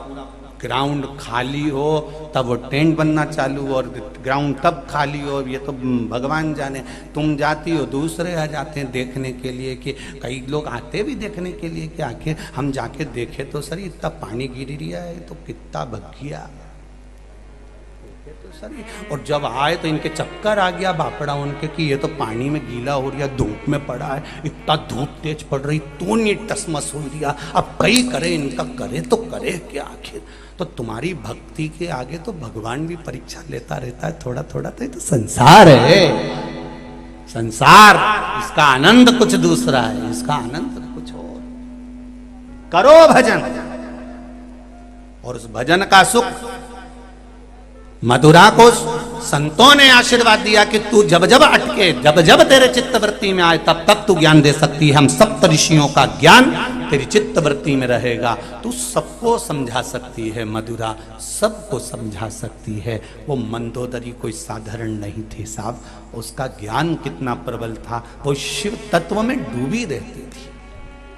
ग्राउंड खाली हो तब वो टेंट बनना चालू, और ग्राउंड तब खाली हो, ये तो भगवान जाने। तुम जाती हो, दूसरे आ जाते हैं देखने के लिए, कि कई लोग आते भी देखने के लिए कि आखिर हम जाके देखे तो सही, इतना पानी गिर रहा है तो कितना भगिया तो सही। और जब आए तो इनके चक्कर आ गया बापड़ा उनके, कि ये तो पानी में गीला हो रहा, धूप में पड़ा है, इतना धूप तेज पड़ रही तो नहीं टसमस हो दिया। अब कई करे, इनका करे तो करे क्या आखिर। तो तुम्हारी भक्ति के आगे तो भगवान भी परीक्षा लेता रहता है थोड़ा थोड़ा। तो ये तो संसार है, संसार, इसका आनंद कुछ दूसरा है, इसका आनंद कुछ और। करो भजन, और उस भजन का सुख, मधुरा को संतों ने आशीर्वाद दिया कि तू जब जब अटके, जब जब तेरे चित्तवृत्ति में आए, तब तक तू ज्ञान दे सकती है। हम सप्त ऋषियों का ज्ञान तेरी चित्तवृत्ति में रहेगा। तू सबको समझा सकती है मधुरा, सबको समझा सकती है। वो मंदोदरी कोई साधारण नहीं थी साहब, उसका ज्ञान कितना प्रबल था। वो शिव तत्व में डूबी रहती थी,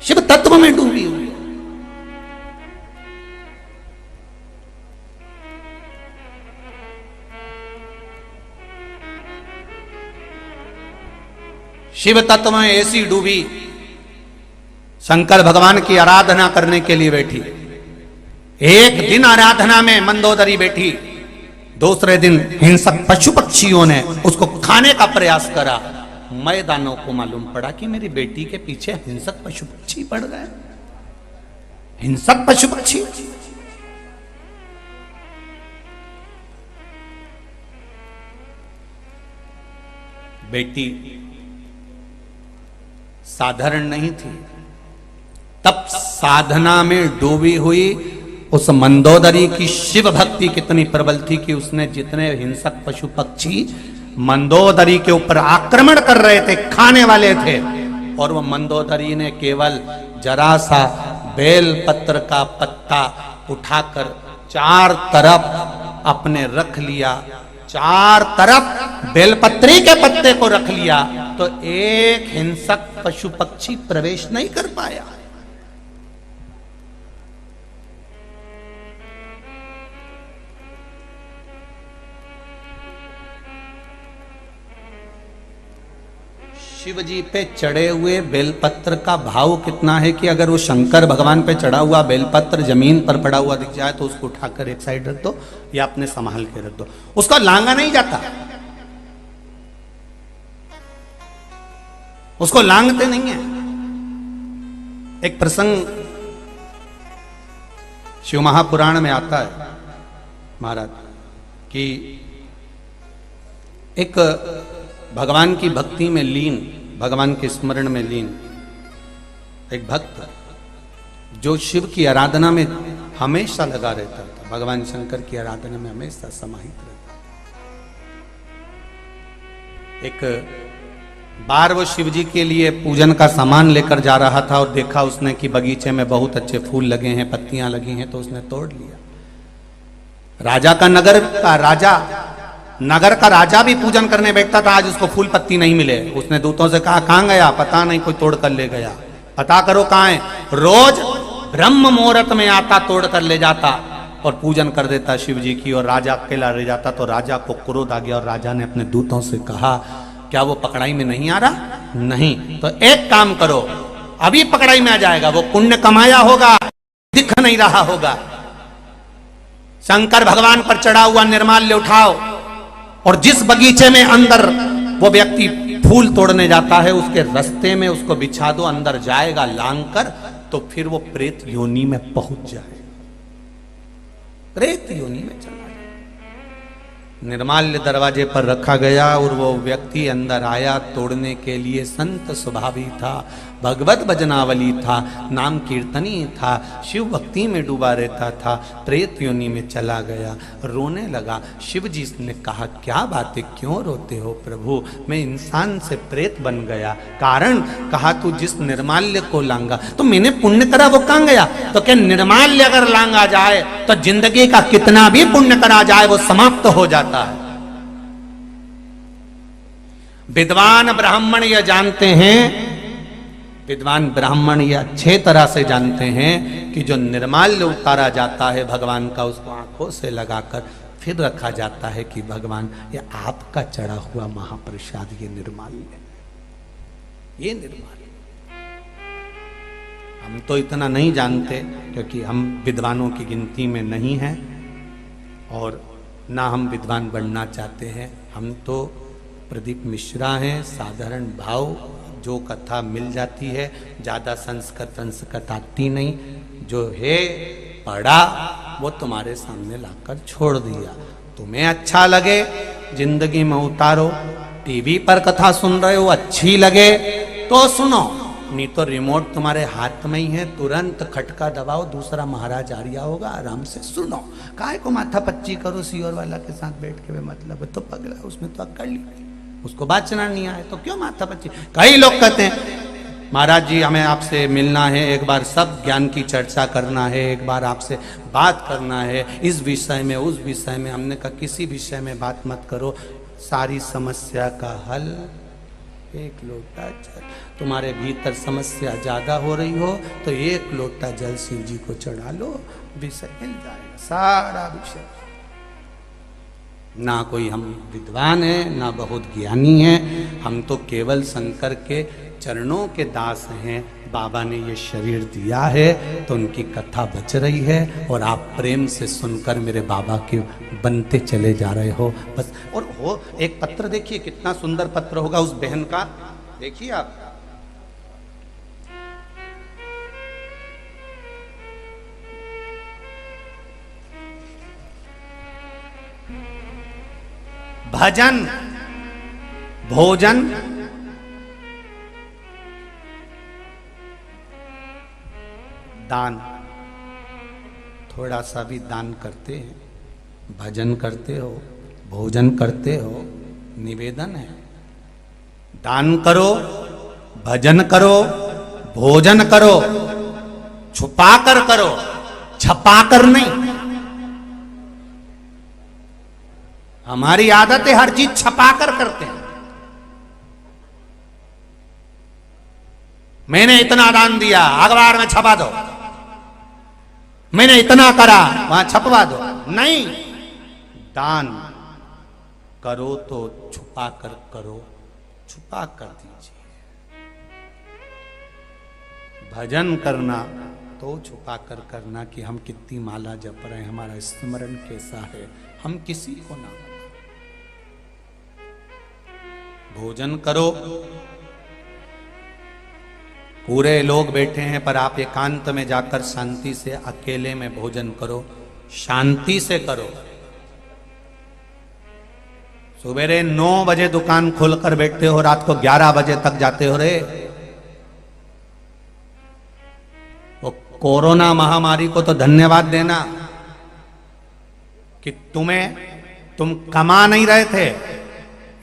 शिव तत्व में डूबी हुई। शिव तत्व में ऐसी डूबी, शंकर भगवान की आराधना करने के लिए बैठी। एक दिन आराधना में मंदोदरी बैठी, दूसरे दिन हिंसक पशु पक्षियों ने उसको खाने का प्रयास करा। मैदानों को मालूम पड़ा कि मेरी बेटी के पीछे हिंसक पशु पक्षी पड़ गए, हिंसक पशु पक्षी। बेटी साधारण नहीं थी, तब साधना में डूबी हुई उस मंदोदरी की शिव भक्ति कितनी प्रबल थी कि उसने जितने हिंसक पशु पक्षी मंदोदरी के ऊपर आक्रमण कर रहे थे, खाने वाले थे, और वह मंदोदरी ने केवल जरा सा बेल पत्र का पत्ता उठाकर चार तरफ अपने रख लिया, चार तरफ बेलपत्री के पत्ते को रख लिया, तो एक हिंसक पशु पक्षी प्रवेश नहीं कर पाया। शिव जी पे चढ़े हुए बेलपत्र का भाव कितना है कि अगर वो शंकर भगवान पे चढ़ा हुआ बेलपत्र जमीन पर पड़ा हुआ दिख जाए तो उसको उठाकर एक साइड रख दो या अपने संभाल के रख दो, उसका लांगा नहीं जाता, उसको लांगते नहीं है। एक प्रसंग शिव महापुराण में आता है महाराज कि एक भगवान की भक्ति में लीन, भगवान के स्मरण में लीन एक भक्त जो शिव की आराधना में हमेशा लगा रहता था, भगवान शंकर की आराधना में हमेशा समाहित रहता। एक बार वो शिव जी के लिए पूजन का सामान लेकर जा रहा था और देखा उसने कि बगीचे में बहुत अच्छे फूल लगे हैं, पत्तियां लगी हैं, तो उसने तोड़ लिया। राजा का नगर का राजा भी पूजन करने बैठता था, आज उसको फूल पत्ती नहीं मिले। उसने दूतों से कहा कहां गया, पता नहीं, कोई तोड़ कर ले गया, पता करो कहां है। रोज ब्रह्म मुहूर्त में आता, तोड़ कर ले जाता और पूजन कर देता शिव जी की, और राजा अकेला रह जाता। तो राजा को क्रोध आ गया और राजा ने अपने दूतों से कहा क्या वो पकड़ाई में नहीं आ रहा? नहीं, तो एक काम करो, अभी पकड़ाई में आ जाएगा, वो पुण्य कमाया होगा, दिख नहीं रहा होगा। शंकर भगवान पर चढ़ा हुआ निर्माल्य उठाओ और जिस बगीचे में अंदर वो व्यक्ति फूल तोड़ने जाता है उसके रास्ते में उसको बिछा दो, अंदर जाएगा लांग कर, तो फिर वो प्रेत योनि में पहुंच जाए, प्रेत योनि में चला जाए। निर्माल्य दरवाजे पर रखा गया और वो व्यक्ति अंदर आया तोड़ने के लिए। संत स्वभावी था, भगवत भजनावली था, नाम कीर्तनी था, शिव भक्ति में डूबा रहता था, प्रेत योनि में चला गया, रोने लगा। शिव जी ने कहा क्या बात है, क्यों रोते हो प्रभु, मैं इंसान से प्रेत बन गया। कारण, कहा तू जिस निर्माल्य को लांगा, तो मैंने पुण्य करा वो कहां गया? तो क्या निर्माल्य अगर लांगा जाए तो जिंदगी का कितना भी पुण्य करा जाए वो समाप्त हो जाता है। विद्वान ब्राह्मण यह जानते हैं, विद्वान ब्राह्मण ये अच्छे तरह से जानते हैं कि जो निर्माल्य उतारा जाता है भगवान का, उसको आंखों से लगाकर फिर रखा जाता है कि भगवान ये आपका चढ़ा हुआ महाप्रसाद, ये निर्माल्य, ये निर्माल्य। हम तो इतना नहीं जानते क्योंकि हम विद्वानों की गिनती में नहीं हैं और ना हम विद्वान बनना चाहते हैं। हम तो प्रदीप मिश्रा हैं, साधारण भाव, जो कथा मिल जाती है, ज़्यादा संस्कृत आती नहीं, जो है पढ़ा वो तुम्हारे सामने लाकर छोड़ दिया। तुम्हें अच्छा लगे जिंदगी में उतारो, टीवी पर कथा सुन रहे हो अच्छी लगे तो सुनो, नहीं तो रिमोट तुम्हारे हाथ में ही है, तुरंत खटका दबाओ, दूसरा महाराज आ रहा होगा, आराम से सुनो। काहे को माथा पच्ची करो सियोर वाला के साथ बैठ के, मतलब है तो पगला, उसमें तो अक्कड़ ली, उसको बाचना नहीं आए तो क्यों माथा पच्ची। कई लोग कहते हैं महाराज जी हमें आपसे मिलना है, एक बार सब ज्ञान की चर्चा करना है, एक बार आपसे बात करना है इस विषय में उस विषय में। हमने कहा किसी विषय में बात मत करो, सारी समस्या का हल एक लोटा जल। तुम्हारे भीतर समस्या ज्यादा हो रही हो तो एक लोटा जल शिव जी को चढ़ा लो, विषय मिल जाएगा, सारा विषय। ना कोई हम विद्वान है ना बहुत ज्ञानी है, हम तो केवल शंकर के चरणों के दास हैं। बाबा ने ये शरीर दिया है तो उनकी कथा बच रही है और आप प्रेम से सुनकर मेरे बाबा के बनते चले जा रहे हो बस। और हो एक पत्र देखिए कितना सुंदर पत्र होगा उस बहन का, देखिए आप। भजन भोजन दान, थोड़ा सा भी दान करते हैं, भजन करते हो, भोजन करते हो, निवेदन है। दान करो, भजन करो, भोजन करो, छुपाकर करो, छपाकर नहीं। हमारी आदत है हर चीज छपाकर करते हैं। मैंने इतना दान दिया, अखबार में छपा दो, मैंने इतना करा वहां छपवा दो, नहीं। दान करो तो छुपा कर करो, छुपा कर दीजिए। भजन करना तो छुपा कर करना कि हम कितनी माला जप रहे हैं, हमारा स्मरण कैसा है, हम किसी को ना। भोजन करो, पूरे लोग बैठे हैं पर आप एकांत में जाकर शांति से अकेले में भोजन करो, शांति से करो। सुबेरे 9 बजे दुकान खोलकर बैठते हो, रात को 11 बजे तक जाते हो रे। वो कोरोना महामारी को तो धन्यवाद देना कि तुम कमा नहीं रहे थे।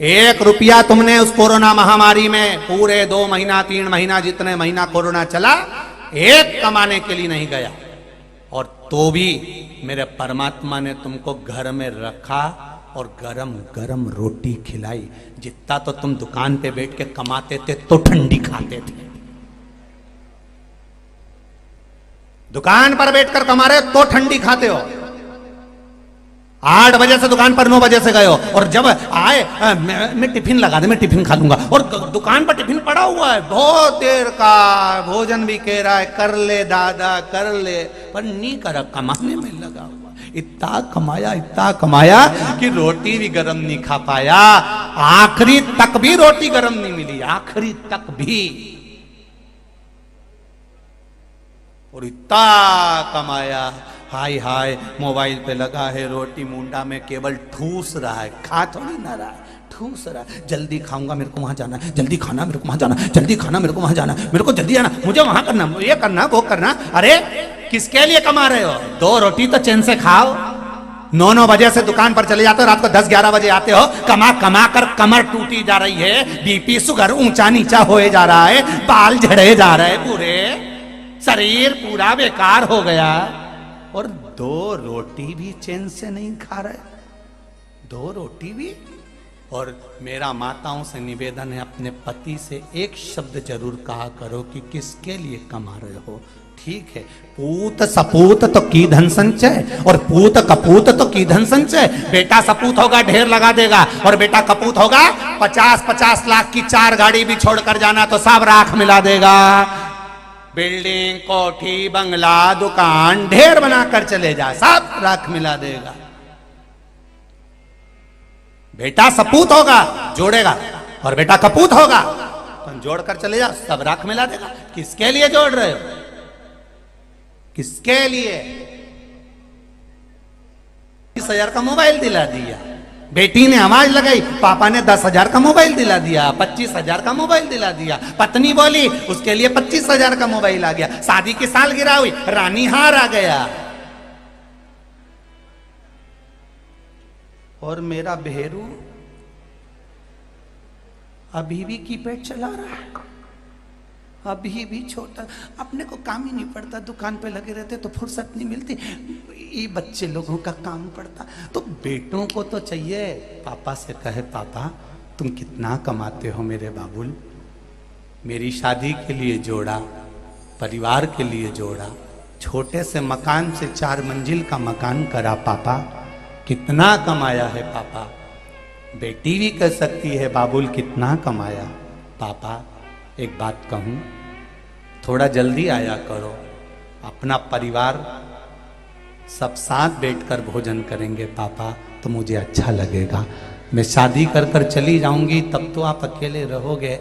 1 रुपया तुमने उस कोरोना महामारी में पूरे 2 महीना 3 महीना जितने महीना कोरोना चला, एक कमाने के लिए नहीं गया। और तो भी मेरे परमात्मा ने तुमको घर में रखा और गरम गरम रोटी खिलाई। जितना तो तुम दुकान पे बैठ के कमाते थे तो ठंडी खाते थे, दुकान पर बैठकर कमा रहे तो ठंडी खाते हो। 8 बजे से दुकान पर 9 बजे से गए हो और जब आए मैं टिफिन लगा दे, मैं टिफिन खा लूंगा, और दुकान पर टिफिन पड़ा हुआ है, बहुत देर का भोजन भी कह रहा है कर ले दादा कर ले, पर नहीं करा, कमाने में लगा हुआ। इतना कमाया कि रोटी भी गरम नहीं खा पाया, आखिरी तक भी रोटी गरम नहीं मिली, आखिरी तक भी। और इतना कमाया, हाय हाय मोबाइल पे लगा है, रोटी मुंडा में केवल ठूस रहा है, खा थोड़ी ना रहा है, ठूस रहा है। जल्दी खाऊंगा, मेरे को वहां जाना, जल्दी खाना मेरे को वहां जाना, जल्दी खाना मेरे को वहां जाना, मेरे को जल्दी आना, मुझे वहां करना, ये करना वो करना। अरे किसके लिए कमा रहे हो? 2 रोटी तो चैन से खाओ। 9 बजे से दुकान पर चले जाते हो, रात को 10-11 बजे आते हो, कमा कर कमर टूटी जा रही है, बीपी शुगर ऊंचा नीचा होए जा रहा है, बाल झड़े जा रहे, पूरे शरीर पूरा बेकार हो गया, और 2 रोटी भी चैन से नहीं खा रहे, 2 रोटी भी। और मेरा माताओं से निवेदन है, अपने पति से एक शब्द जरूर कहा करो कि किसके लिए कमा रहे हो। ठीक है, पूत सपूत तो की धन संचय, और पूत कपूत तो की धन संचय। बेटा सपूत होगा ढेर लगा देगा, और बेटा कपूत होगा 50-50 लाख की 4 गाड़ी भी छोड़कर जाना तो सब राख मिला देगा। बिल्डिंग कोठी बंगला दुकान ढेर बनाकर चले जा, सब राख मिला देगा। बेटा सपूत होगा जोड़ेगा, और बेटा कपूत होगा तो जोड़कर चले जा, सब राख मिला देगा। किसके लिए जोड़ रहे हो? किसके लिए? 20,000 का मोबाइल दिला दिया, बेटी ने आवाज लगाई, पापा ने 10,000 का मोबाइल दिला दिया, 25,000 का मोबाइल दिला दिया। पत्नी बोली, उसके लिए 25,000 का मोबाइल आ गया। शादी की सालगिरह हुई, रानी हार आ गया। और मेरा भेरू अभी भी कीपैड चला रहा है, अभी भी छोटा, अपने को काम ही नहीं पड़ता, दुकान पे लगे रहते तो फुर्सत नहीं मिलती, ये बच्चे लोगों का काम पड़ता। तो बेटों को तो चाहिए पापा से कहे, पापा तुम कितना कमाते हो मेरे बाबुल, मेरी शादी के लिए जोड़ा, परिवार के लिए जोड़ा, छोटे से मकान से 4 मंजिल का मकान करा, पापा कितना कमाया है पापा। बेटी भी कह सकती है, बाबुल कितना कमाया। पापा एक बात कहूं, थोड़ा जल्दी आया करो, अपना परिवार सब साथ बैठकर भोजन करेंगे पापा, तो मुझे अच्छा लगेगा। मैं शादी कर कर चली जाऊंगी तब तो आप अकेले रहोगे,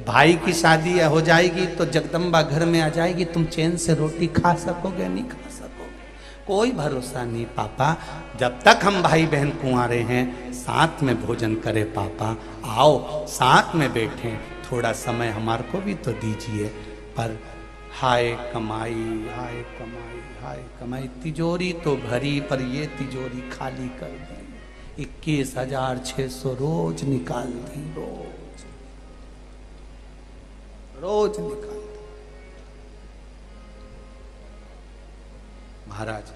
भाई की शादी हो जाएगी तो जगदम्बा घर में आ जाएगी, तुम चैन से रोटी खा सकोगे नहीं खा सकोगे, कोई भरोसा नहीं पापा। जब तक हम भाई बहन कुंवारे हैं साथ में भोजन करें पापा, आओ साथ में बैठें, थोड़ा समय हमारे को भी तो दीजिए। पर हाय कमाई, हाय कमाई, हाय कमाई, तिजोरी तो भरी पर ये तिजोरी खाली कर दी, 21,600 रोज निकाल दी, रोज रोज निकाल दी। महाराज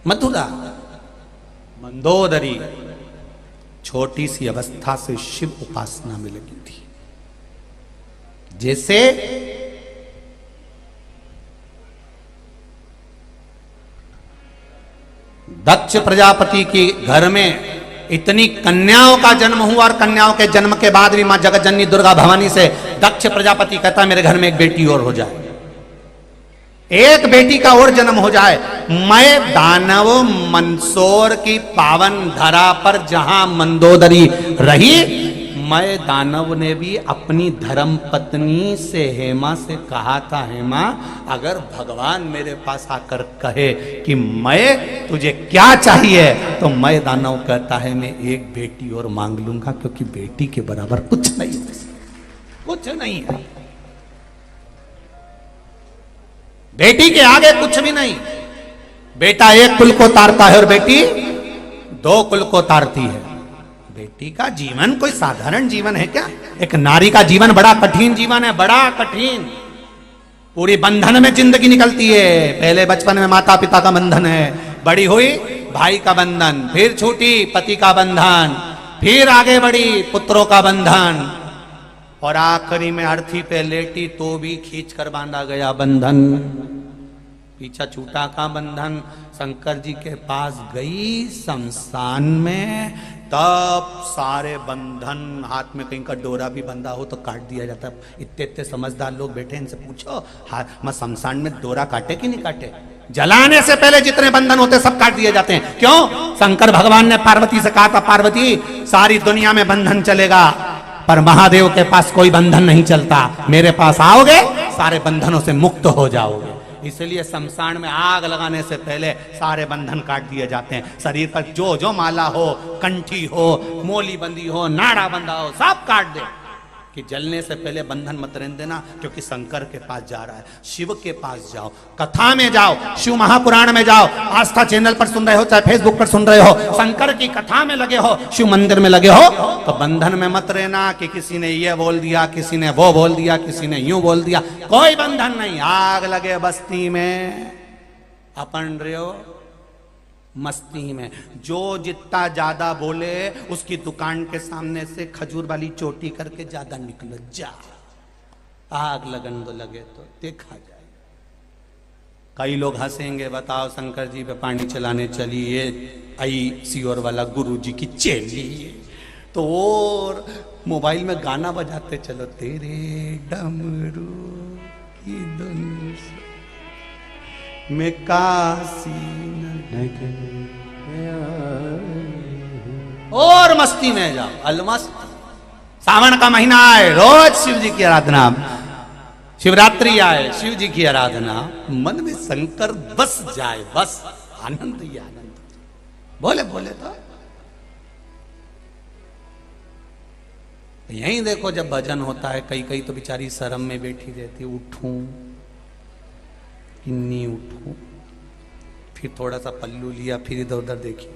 मथुरा मंदोदरी छोटी सी अवस्था से शिव उपासना में लगी थी। जैसे दक्ष प्रजापति के घर में इतनी कन्याओं का जन्म हुआ, और कन्याओं के जन्म के बाद भी मां जगतजननी दुर्गा भवानी से दक्ष प्रजापति कहता मेरे घर में एक बेटी और हो जाए, एक बेटी का और जन्म हो जाए। मैं दानव मंदसौर की पावन धरा पर जहां मंदोदरी रही, मैं दानव ने भी अपनी धर्म पत्नी से हेमा से कहा था, हेमा अगर भगवान मेरे पास आकर कहे कि मैं तुझे क्या चाहिए, तो मैं दानव कहता है मैं एक बेटी और मांग लूंगा, क्योंकि बेटी के बराबर कुछ नहीं है, कुछ नहीं है, बेटी के आगे कुछ भी नहीं। बेटा एक कुल को तारता है और बेटी 2 कुल को तारती है। बेटी का जीवन कोई साधारण जीवन है क्या? एक नारी का जीवन बड़ा कठिन जीवन है, बड़ा कठिन। पूरी बंधन में जिंदगी निकलती है। पहले बचपन में माता पिता का बंधन है, बड़ी हुई भाई का बंधन, फिर छूटी पति का बंधन, फिर आगे बढ़ी पुत्रों का बंधन, और आखिरी में अर्थी पे लेटी तो भी खींच कर बांधा गया बंधन। पीछा छूटा का बंधन। शंकर जी के पास गई शमशान में, तब सारे बंधन, हाथ में कहीं का डोरा भी बंधा हो तो काट दिया जाता। इतने इतने समझदार लोग बैठे, इनसे पूछो हाथ में शमशान में डोरा काटे कि नहीं काटे? जलाने से पहले जितने बंधन होते सब काट दिए जाते हैं। क्यों? शंकर भगवान ने पार्वती से कहा था, पार्वती सारी दुनिया में बंधन चलेगा पर महादेव के पास कोई बंधन नहीं चलता, मेरे पास आओगे सारे बंधनों से मुक्त हो जाओगे। इसलिए शमशान में आग लगाने से पहले सारे बंधन काट दिए जाते हैं। शरीर पर जो जो माला हो, कंठी हो, मोली बंदी हो, नाड़ा बंधा हो, सब काट दे, कि जलने से पहले बंधन मत रहने देना, क्योंकि शंकर के पास जा रहा है। शिव के पास जाओ, कथा में जाओ, शिव महापुराण में जाओ, आस्था चैनल पर सुन रहे हो चाहे फेसबुक पर सुन रहे हो, शंकर की कथा में लगे हो, शिव मंदिर में लगे हो, तो बंधन में मत रहना कि किसी ने ये बोल दिया, किसी ने वो बोल दिया, किसी ने यूं बोल दिया, कोई बंधन नहीं। आग लगे बस्ती में, अपन रहो मस्ती में। जो जितना ज्यादा बोले उसकी दुकान के सामने से खजूर वाली चोटी करके ज्यादा निकलो, जा आग लगन दो, लगे तो देखा जाए। कई लोग हंसेंगे, बताओ शंकर जी पे पानी चलाने चली ये आई सियोर वाला गुरु जी की चेली, तो और मोबाइल में गाना बजाते चलो, तेरे डमरू की धुन में काशी और मस्ती में जाओ, अलमस्त। सावन का महीना आए, रोज शिव जी की आराधना, शिवरात्रि आए, शिव जी की आराधना, मन में शंकर बस जाए, बस आनंद ही आनंद। बोले बोले तो यहीं देखो जब भजन होता है, कई कई तो बेचारी शर्म में बैठी रहती, उठूं कि नहीं उठूं, फिर थोड़ा सा पल्लू लिया, फिर इधर उधर देखी,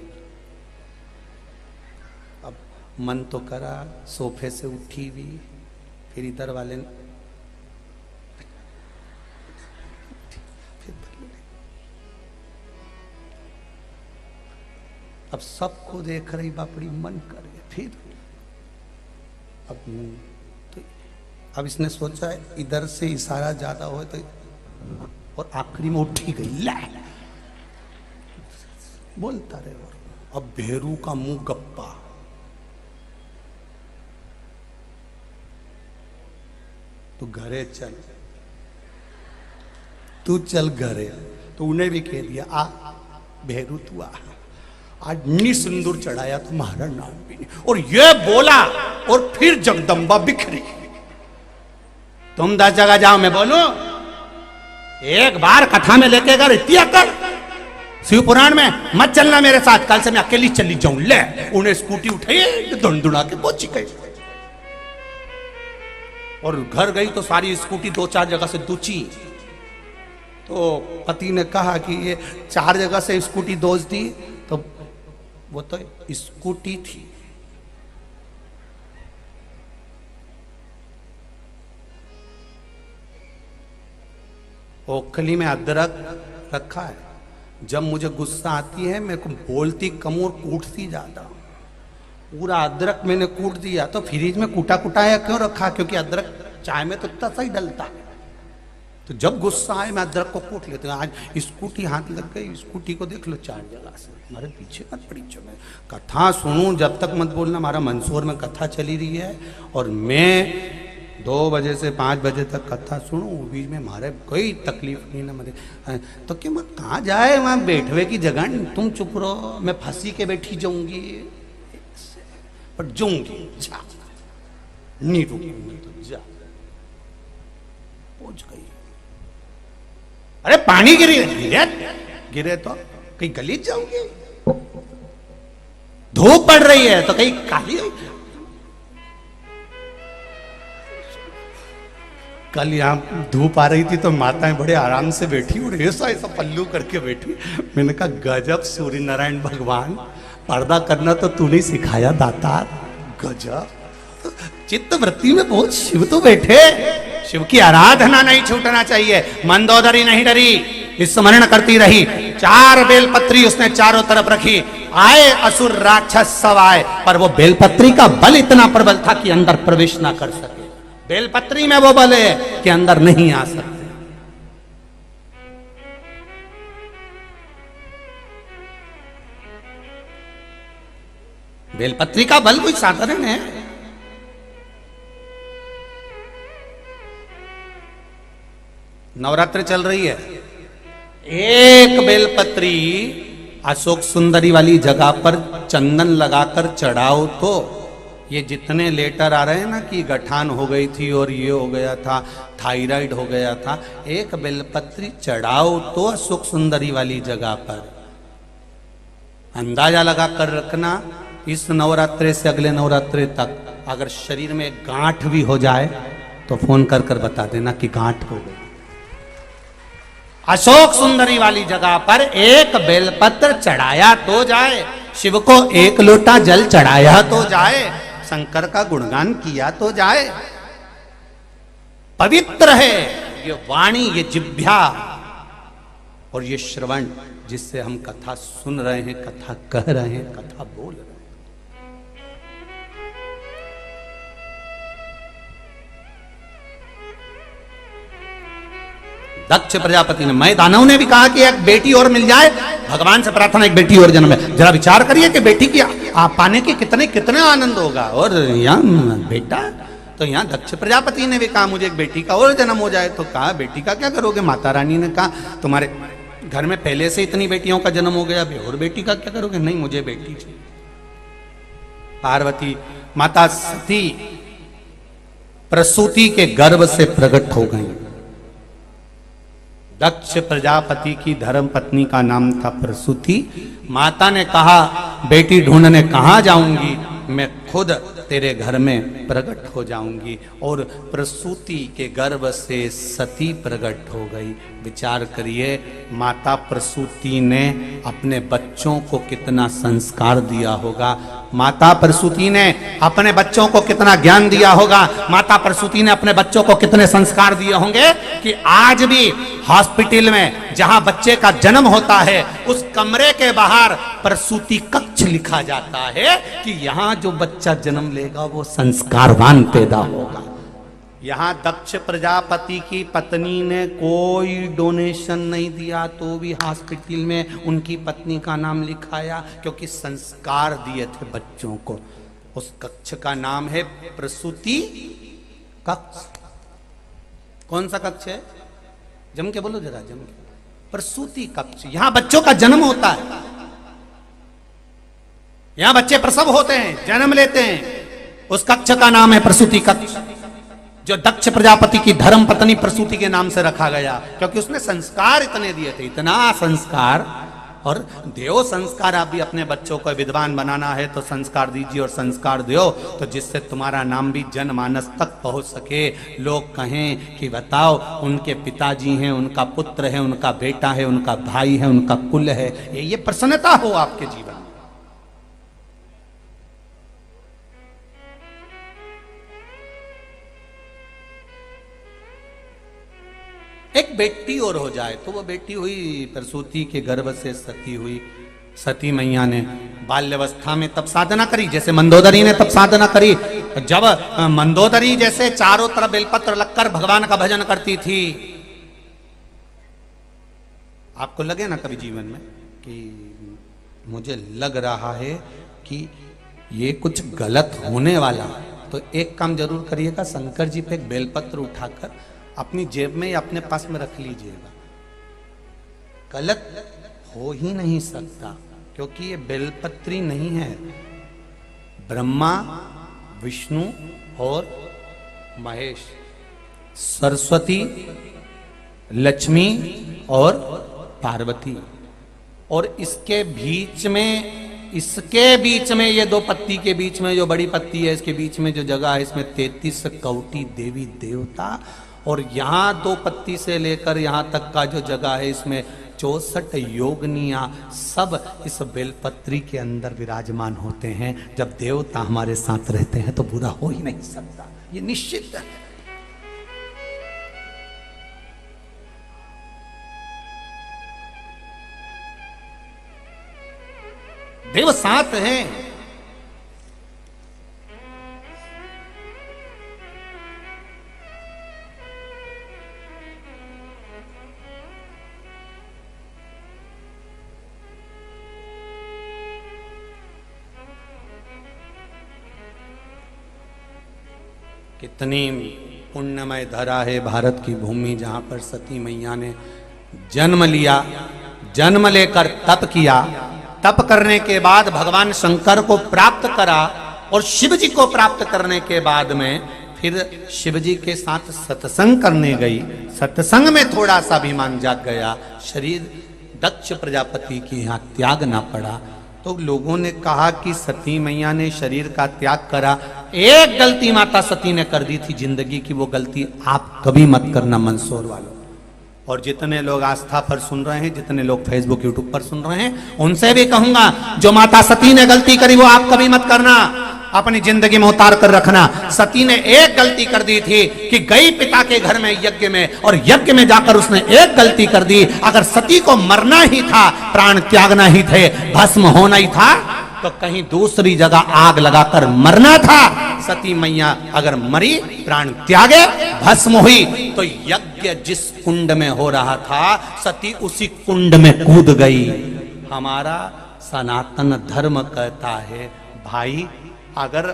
अब मन तो करा, सोफे से उठी भी, फिर इधर वाले फिर पल्लू, अब सबको देख रही बापड़ी, मन कर गया, फिर अब तो अब इसने सोचा इधर से इशारा ज्यादा हो तो, और आखिरी में उठी गई, ला बोलता रहे। और अब भेरू का मुंह गप्पा, तू घरे चल, तू चल घरे। तो उन्हें भी कह दिया, आ भेरू तू आ, आज नी सिंदूर चढ़ाया तुम्हारा नाम भी नहीं। और ये बोला और फिर जगदम्बा बिखरी। तुम 10 जगह जाओ, मैं बोलूं एक बार कथा में लेके अगर इतिया कर, शिव पुराण में मत चलना मेरे साथ, कल से मैं अकेली चली जाऊं। ले उन्हें स्कूटी उठाई, धुंधुड़ा के पहुंची गई, और घर गई तो सारी स्कूटी 2-4 जगह से दूची। तो पति ने कहा कि ये 4 जगह से स्कूटी दोष दी, तो वो तो स्कूटी थी। ओखली में अदरक रखा है, जब मुझे गुस्सा आती है मेरे को बोलती कम और कूटती ज्यादा। पूरा अदरक मैंने कूट दिया, तो फ्रिज में कूटा कुटाया क्यों रखा? क्योंकि अदरक चाय में तो इतना सही डलता है। तो जब गुस्सा आए मैं अदरक को कूट लेती हूँ। आज स्कूटी हाथ लग गई, स्कूटी को देख लो 4 जगह से, हमारे पीछे मत पड़ी। जो मैं कथा सुनूं जब तक मत बोलना। हमारा मंदसौर में कथा चली रही है और मैं 2 बजे से 5 बजे तक कथा सुनूं, बीच में हमारे कोई तकलीफ नहीं ना मरे। तो क्या मैं कहाँ जाए, वहाँ बैठवे की जगह, तुम चुप रहो, मैं फंसी के बैठी जाऊंगी, पर जाऊंगी, जा नहीं रुकूंगी, तो जा। पहुंच गई, अरे पानी गिरे गिरे तो कहीं गली जाऊंगी, धूप पड़ रही है तो कहीं काली। कल यहाँ धूप आ रही थी तो माताएं बड़े आराम से बैठी और ऐसा ऐसा पल्लू करके बैठी। मैंने कहा गजब सूर्य नारायण भगवान, पर्दा करना तो तूने सिखाया दातार, गजब। चित्त वृत्ति में बहुत शिव तो बैठे। शिव की आराधना नहीं छूटना चाहिए। मंदोदरी नहीं डरी, स्मरण करती रही। 4 बेलपत्री उसने चारों तरफ रखी। आए असुर राक्षस सब आए, पर वो बेलपत्री का बल इतना प्रबल था कि अंदर प्रवेश ना कर सके। बेलपत्री में वो बल है कि अंदर नहीं आ सकते। बेलपत्री का बल कोई साधारण है? नवरात्र चल रही है, एक बेलपत्री अशोक सुंदरी वाली जगह पर चंदन लगाकर चढ़ाओ तो ये जितने लेटर आ रहे हैं ना कि गठान हो गई थी और ये हो गया था, थायराइड हो गया था, एक बेलपत्री चढ़ाओ तो अशोक सुंदरी वाली जगह पर। अंदाजा लगा कर रखना, इस नवरात्रे से अगले नवरात्रे तक अगर शरीर में गांठ भी हो जाए तो फोन कर कर बता देना कि गांठ हो गई। अशोक सुंदरी वाली जगह पर एक बेलपत्र चढ़ाया तो जाए, शिव को 1 लोटा जल चढ़ाया तो जाए, शंकर का गुणगान किया तो जाए। पवित्र है ये वाणी, ये जिह्वा और ये श्रवण, जिससे हम कथा सुन रहे हैं, कथा कह रहे हैं, कथा बोल रहे हैं। दक्ष प्रजापति ने, मैं दानव ने भी कहा कि एक बेटी और मिल जाए, भगवान से प्रार्थना एक बेटी और जन्म है। जरा विचार करिए कि बेटी की आप पाने के कितने कितने आनंद होगा। और यहाँ बेटा, तो यहाँ दक्ष प्रजापति ने भी कहा मुझे एक बेटी का और जन्म हो जाए। तो कहा बेटी का क्या करोगे? माता रानी ने कहा तुम्हारे घर में पहले से इतनी बेटियों का जन्म हो गया, अभी और बेटी का क्या करोगे? नहीं, मुझे बेटी चाहिए। पार्वती माता सती प्रसूति के गर्भ से प्रकट हो गई। दक्ष प्रजापति की धर्म पत्नी का नाम था प्रसूति। माता ने कहा बेटी ढूंढने कहां जाऊंगी, मैं खुद तेरे घर में प्रकट हो जाऊंगी। और प्रसूति के गर्भ से सती प्रकट हो गई। विचार करिए, माता प्रसूति ने अपने बच्चों को कितना संस्कार दिया होगा, माता प्रसूति ने अपने बच्चों को कितना ज्ञान दिया होगा, माता प्रसूति ने अपने बच्चों को कितने संस्कार दिए होंगे कि आज भी हॉस्पिटल में जहां बच्चे का जन्म होता है उस कमरे के बाहर प्रसूति कक्ष लिखा जाता है कि यहां जो बच्चा जन्म लेगा वो संस्कारवान पैदा होगा। यहां दक्ष प्रजापति की पत्नी ने कोई डोनेशन नहीं दिया तो भी हॉस्पिटल में उनकी पत्नी का नाम लिखाया, क्योंकि संस्कार दिए थे बच्चों को। उस कक्ष का नाम है प्रसूति कक्ष। कौन सा कक्ष है? जम के बोलो जरा, जम के। प्रसूति कक्ष। यहां बच्चों का जन्म होता है, यहां बच्चे प्रसव होते हैं, जन्म लेते हैं। उस कक्ष का नाम है प्रसूति कक्ष, जो दक्ष प्रजापति की धर्म पत्नी प्रसूति के नाम से रखा गया, क्योंकि उसने संस्कार इतने दिए थे, इतना संस्कार। और देव संस्कार। आप भी अपने बच्चों को विद्वान बनाना है तो संस्कार दीजिए और संस्कार दो, तो जिससे तुम्हारा नाम भी जनमानस तक पहुंच सके। लोग कहें कि बताओ, उनके पिताजी हैं, उनका पुत्र है, उनका बेटा है, उनका भाई है, उनका कुल है, ये प्रसन्नता हो आपके जीवन में। एक बेटी और हो जाए तो वो बेटी हुई प्रसूति के गर्भ से सती हुई। सती मैया ने बाल्यावस्था में तब साधना करी, जैसे मंदोदरी ने तब साधना करी। जब मंदोदरी जैसे चारों तरफ बेलपत्र लगकर भगवान का भजन करती थी, आपको लगे ना कभी जीवन में कि मुझे लग रहा है कि ये कुछ गलत होने वाला, तो एक काम जरूर करिएगा, शंकर जी पे एक बेलपत्र उठाकर अपनी जेब में या अपने पास में रख लीजिएगा। गलत हो ही नहीं सकता, क्योंकि ये बेलपत्री नहीं है। ब्रह्मा, विष्णु और महेश, सरस्वती, लक्ष्मी और पार्वती, और इसके बीच में ये दो पत्ती के बीच में जो बड़ी पत्ती है, इसके बीच में जो जगह है, इसमें 33 कौटी देवी देवता, और यहाँ दो पत्ती से लेकर यहाँ तक का जो जगह है, इसमें 64 योगनियाँ सब इस बेलपत्री के अंदर विराजमान होते हैं। जब देवता हमारे साथ रहते हैं तो बुरा हो ही नहीं सकता, ये निश्चित है। देव साथ हैं। कितनी पुण्यमय धरा है भारत की भूमि, जहां पर सती मैया ने जन्म लिया, जन्म लेकर तप किया, तप करने के बाद भगवान शंकर को प्राप्त करा, और शिव जी को प्राप्त करने के बाद में फिर शिव जी के साथ सत्संग करने गई। सत्संग में थोड़ा सा अभिमान जाग गया, शरीर दक्ष प्रजापति के यहाँ त्याग ना पड़ा, तो लोगों ने कहा कि सती मैया ने शरीर का त्याग करा। एक गलती माता सती ने कर दी थी जिंदगी की, वो गलती आप कभी मत करना मंदसौर वालों। और जितने लोग आस्था पर सुन रहे हैं, जितने लोग फेसबुक यूट्यूब पर सुन रहे हैं, उनसे भी कहूंगा, जो माता सती ने गलती करी वो आप कभी मत करना, अपनी जिंदगी में उतार कर रखना। सती ने एक गलती कर दी थी कि गई पिता के घर में यज्ञ में, और यज्ञ में जाकर उसने एक गलती कर दी। अगर सती को मरना ही था, प्राण त्यागना ही थे, भस्म होना ही था, तो कहीं दूसरी जगह आग लगाकर मरना था। सती मैया अगर मरी, प्राण त्यागे, भस्म हुई, तो यज्ञ जिस कुंड में हो रहा था, सती उसी कुंड में कूद गई। हमारा सनातन धर्म कहता है, भाई अगर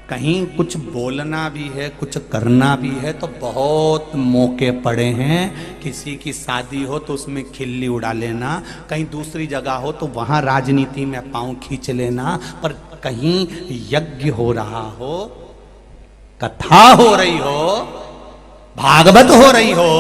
कहीं कुछ बोलना भी है, कुछ करना भी है, तो बहुत मौके पड़े हैं। किसी की शादी हो तो उसमें खिल्ली उड़ा लेना, कहीं दूसरी जगह हो तो वहाँ राजनीति में पांव खींच लेना, पर कहीं यज्ञ हो रहा हो, कथा हो रही हो, भागवत हो रही हो,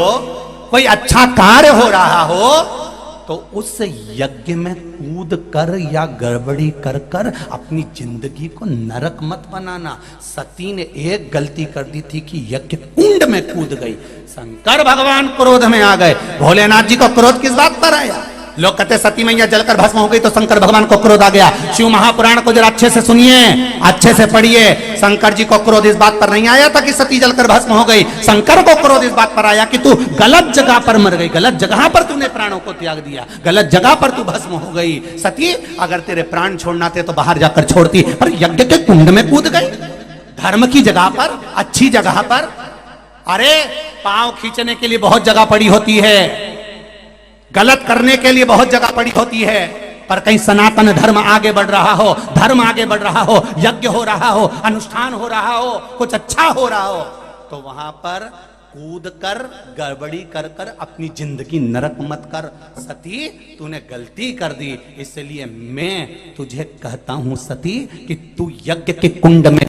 कोई अच्छा कार्य हो रहा हो, तो उस यज्ञ में कूद कर या गड़बड़ी कर कर अपनी जिंदगी को नरक मत बनाना। सती ने एक गलती कर दी थी कि यज्ञ कुंड में कूद गई, शंकर भगवान क्रोध में आ गए। भोलेनाथ जी को क्रोध किस बात पर आया? लोग कहते सती मैया जलकर भस्म हो गई तो शंकर भगवान को क्रोध आ गया। शिव महापुराण को जरा अच्छे से सुनिए, अच्छे से पढ़िए। शंकर जी को क्रोध इस बात पर नहीं आया था कि सती जलकर भस्म हो गई। शंकर को क्रोध इस बात पर आया कि तू गलत जगह पर मर गई, गलत जगह पर तूने प्राणों को त्याग दिया, गलत जगह पर तू भस्म हो गई। सती अगर तेरे प्राण छोड़ना थे तो बाहर जाकर छोड़ती, पर यज्ञ के कुंड में कूद गई, धर्म की जगह पर, अच्छी जगह पर। अरे पांव खींचने के लिए बहुत जगह पड़ी होती है, गलत करने के लिए बहुत जगह पड़ी होती है, पर कहीं सनातन धर्म आगे बढ़ रहा हो, धर्म आगे बढ़ रहा हो, यज्ञ हो रहा हो, अनुष्ठान हो रहा हो, कुछ अच्छा हो रहा हो, तो वहां पर कूद कर गड़बड़ी कर कर अपनी जिंदगी नरक मत कर। सती तूने गलती कर दी, इसलिए मैं तुझे कहता हूं सती कि तू यज्ञ के कुंड में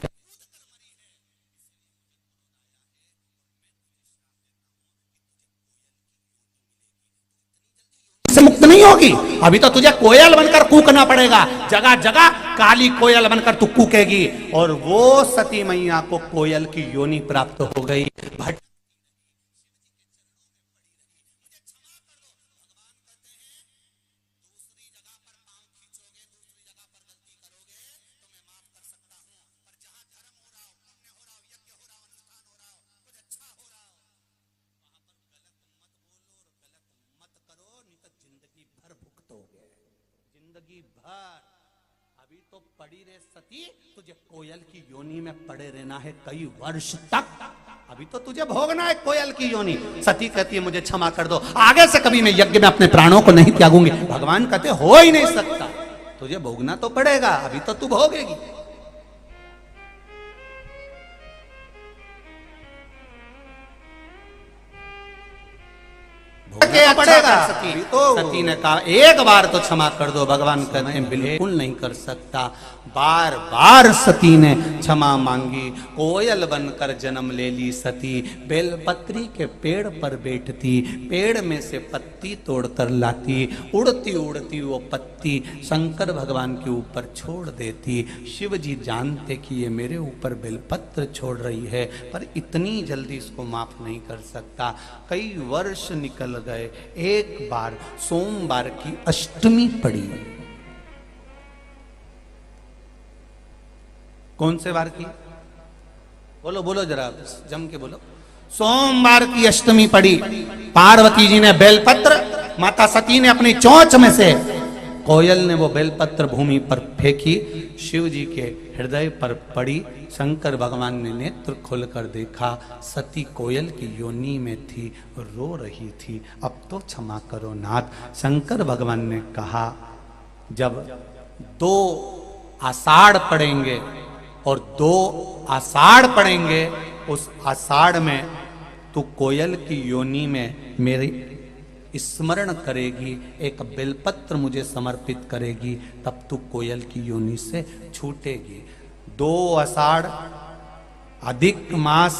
से मुक्त नहीं होगी। अभी तो तुझे कोयल बनकर कूकना पड़ेगा, जगह जगह काली कोयल बनकर तू कूकेगी। और वो सती मैया को कोयल की योनि प्राप्त हो गई। जिंदगी भर अभी तो पड़ी रे सती, तुझे कोयल की योनि में पड़े रहना है कई वर्ष तक। अभी तो तुझे भोगना है कोयल की योनि। सती कहती है मुझे क्षमा कर दो, आगे से कभी मैं यज्ञ में अपने प्राणों को नहीं त्यागूंगी। भगवान कहते हो ही नहीं सकता, तुझे भोगना तो पड़ेगा, अभी तो तू भोगेगी। पड़ेगा। सती ने कहा एक बार तो क्षमा कर दो। भगवान कहते हैं बिल्कुल नहीं कर सकता। बार बार सती ने क्षमा मांगी। कोयल बनकर जन्म ले ली सती। बेलपत्री के पेड़ पर बैठती, पेड़ में से पत्ती तोड़कर लाती, उड़ती उड़ती वो पत्ती शंकर भगवान के ऊपर छोड़ देती। शिव जी जानते कि ये मेरे ऊपर बेलपत्र छोड़ रही है, पर इतनी जल्दी इसको माफ नहीं कर सकता। कई वर्ष निकल गए। एक बार सोमवार की अष्टमी पड़ी। कौन से वार की? बोलो बोलो जरा जम के बोलो। सोमवार की अष्टमी पड़ी। पार्वती जी ने बेलपत्र, माता सती ने अपनी चोंच में से, कोयल ने वो बेलपत्र भूमि पर फेंकी, शिव जी के हृदय पर पड़ी। शंकर भगवान ने नेत्र खोलकर देखा, सती कोयल की योनि में थी, रो रही थी। अब तो क्षमा करो नाथ। शंकर भगवान ने कहा जब 2 आषाढ़ पड़ेंगे और 2 आषाढ़ पड़ेंगे, उस आषाढ़ में तू कोयल की योनि में मेरी स्मरण करेगी, एक बेलपत्र मुझे समर्पित करेगी, तब तू कोयल की योनि से छूटेगी। 2 आषाढ़ अधिक मास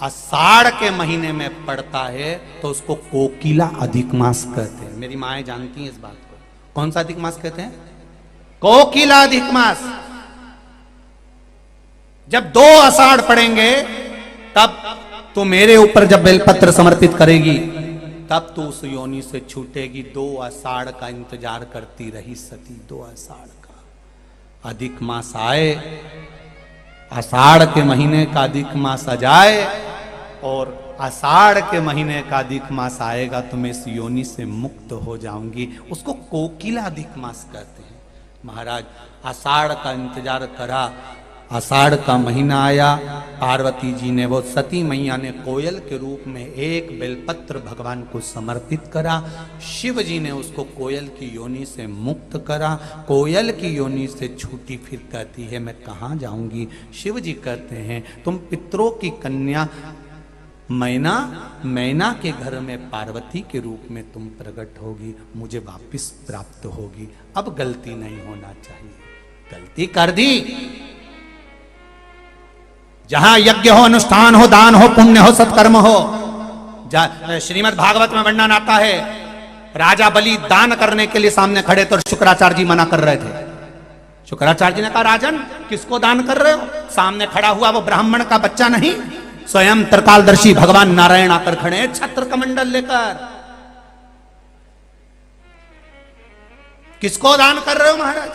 आषाढ़ के महीने में पड़ता है तो उसको कोकिला अधिक मास कहते हैं। मेरी माएँ जानती हैं इस बात को। कौन सा अधिक मास कहते हैं? कोकिला अधिक मास। जब 2 आषाढ़ पड़ेंगे तब तू मेरे ऊपर जब बेलपत्र समर्पित करेगी तब तू उस योनि से छूटेगी। 2 आषाढ़ का इंतजार करती रही सती। 2 आषाढ़ का अधिक मास आए, आषाढ़ के महीने का अधिक मास आ जाए और आषाढ़ के महीने का अधिक मास आएगा तो मैं इस योनि से मुक्त हो जाऊंगी। उसको कोकिला अधिक मास कहते हैं। महाराज आषाढ़ का इंतजार करा, आषाढ़ का महीना आया, पार्वती जी ने, वो सती मैया ने कोयल के रूप में एक बेलपत्र भगवान को समर्पित करा। शिव जी ने उसको कोयल की योनि से मुक्त करा। कोयल की योनि से छूटी फिर कहती है मैं कहाँ जाऊंगी? शिव जी कहते हैं तुम पितरों की कन्या मैना, मैना के घर में पार्वती के रूप में तुम प्रकट होगी, मुझे वापस प्राप्त होगी। अब गलती नहीं होना चाहिए। गलती कर दी। जहां यज्ञ हो, अनुष्ठान हो, दान हो, पुण्य हो, सत्कर्म हो, श्रीमद् भागवत में वर्णन आता है राजा बलि दान करने के लिए सामने खड़े थे और शुक्राचार्य जी मना कर रहे थे। शुक्राचार्य जी ने कहा राजन किसको दान कर रहे हो? सामने खड़ा हुआ वो ब्राह्मण का बच्चा नहीं, स्वयं त्रिकालदर्शी भगवान नारायण आकर खड़े हैं छत्र कमंडल लेकर। किसको दान कर रहे हो महाराज?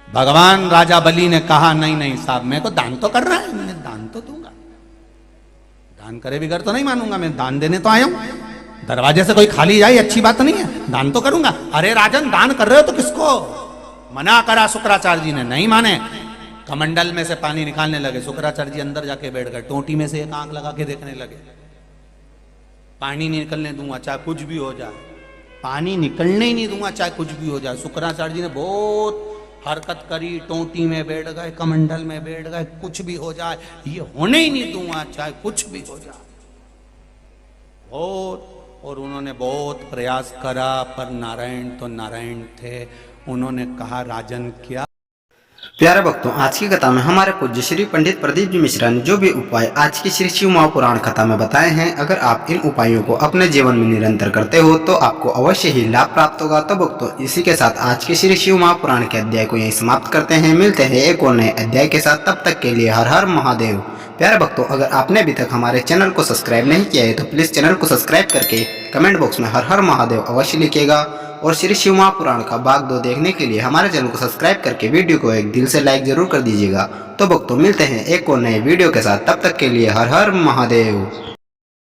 भगवान राजा बलि ने कहा नहीं नहीं साहब, मैं को दान तो कर रहा है, मैं दान तो दूंगा, दान करे बिगड़ तो नहीं मानूंगा, मैं दान देने तो आया हूं। दरवाजे से कोई खाली जाए अच्छी बात नहीं है, दान तो करूंगा। अरे राजन दान कर रहे हो तो किसको? मना करा शुक्राचार्य जी ने, नहीं माने। कमंडल में से पानी निकालने लगे। शुक्राचार्य जी अंदर जाके बैठ गए, टोटी में से एक आंख लगा के देखने लगे। पानी नहीं निकलने दूंगा चाहे कुछ भी हो जाए, पानी निकलने ही नहीं दूंगा चाहे कुछ भी हो जाए। शुक्राचार्य जी ने बहुत हरकत करी, टोटी में बैठ गए, कमंडल में बैठ गए, कुछ भी हो जाए ये होने ही नहीं दूंगा चाहे कुछ भी हो जाए। और उन्होंने बहुत प्रयास करा, पर नारायण तो नारायण थे। उन्होंने कहा राजन क्या? प्यारे भक्तों, आज की कथा में हमारे पूज्य श्री पंडित प्रदीप जी मिश्रा ने जो भी उपाय आज की श्री शिव महापुराण कथा में बताए हैं, अगर आप इन उपायों को अपने जीवन में निरंतर करते हो तो आपको अवश्य ही लाभ प्राप्त होगा। तो भक्तों, इसी के साथ आज की श्री शिव महापुराण के अध्याय को यहीं समाप्त करते हैं। मिलते हैं एक और नए अध्याय के साथ, तब तक के लिए हर हर महादेव। प्यारे भक्तों, अगर आपने अभी तक हमारे चैनल को सब्सक्राइब नहीं किया है तो प्लीज चैनल को सब्सक्राइब करके कमेंट बॉक्स में हर हर महादेव अवश्य लिखिएगा। और श्री शिव महापुराण का भाग 2 देखने के लिए हमारे चैनल को सब्सक्राइब करके वीडियो को एक दिल से लाइक जरूर कर दीजिएगा। तो भक्तों, मिलते हैं एक और नए वीडियो के साथ, तब तक के लिए हर हर महादेव।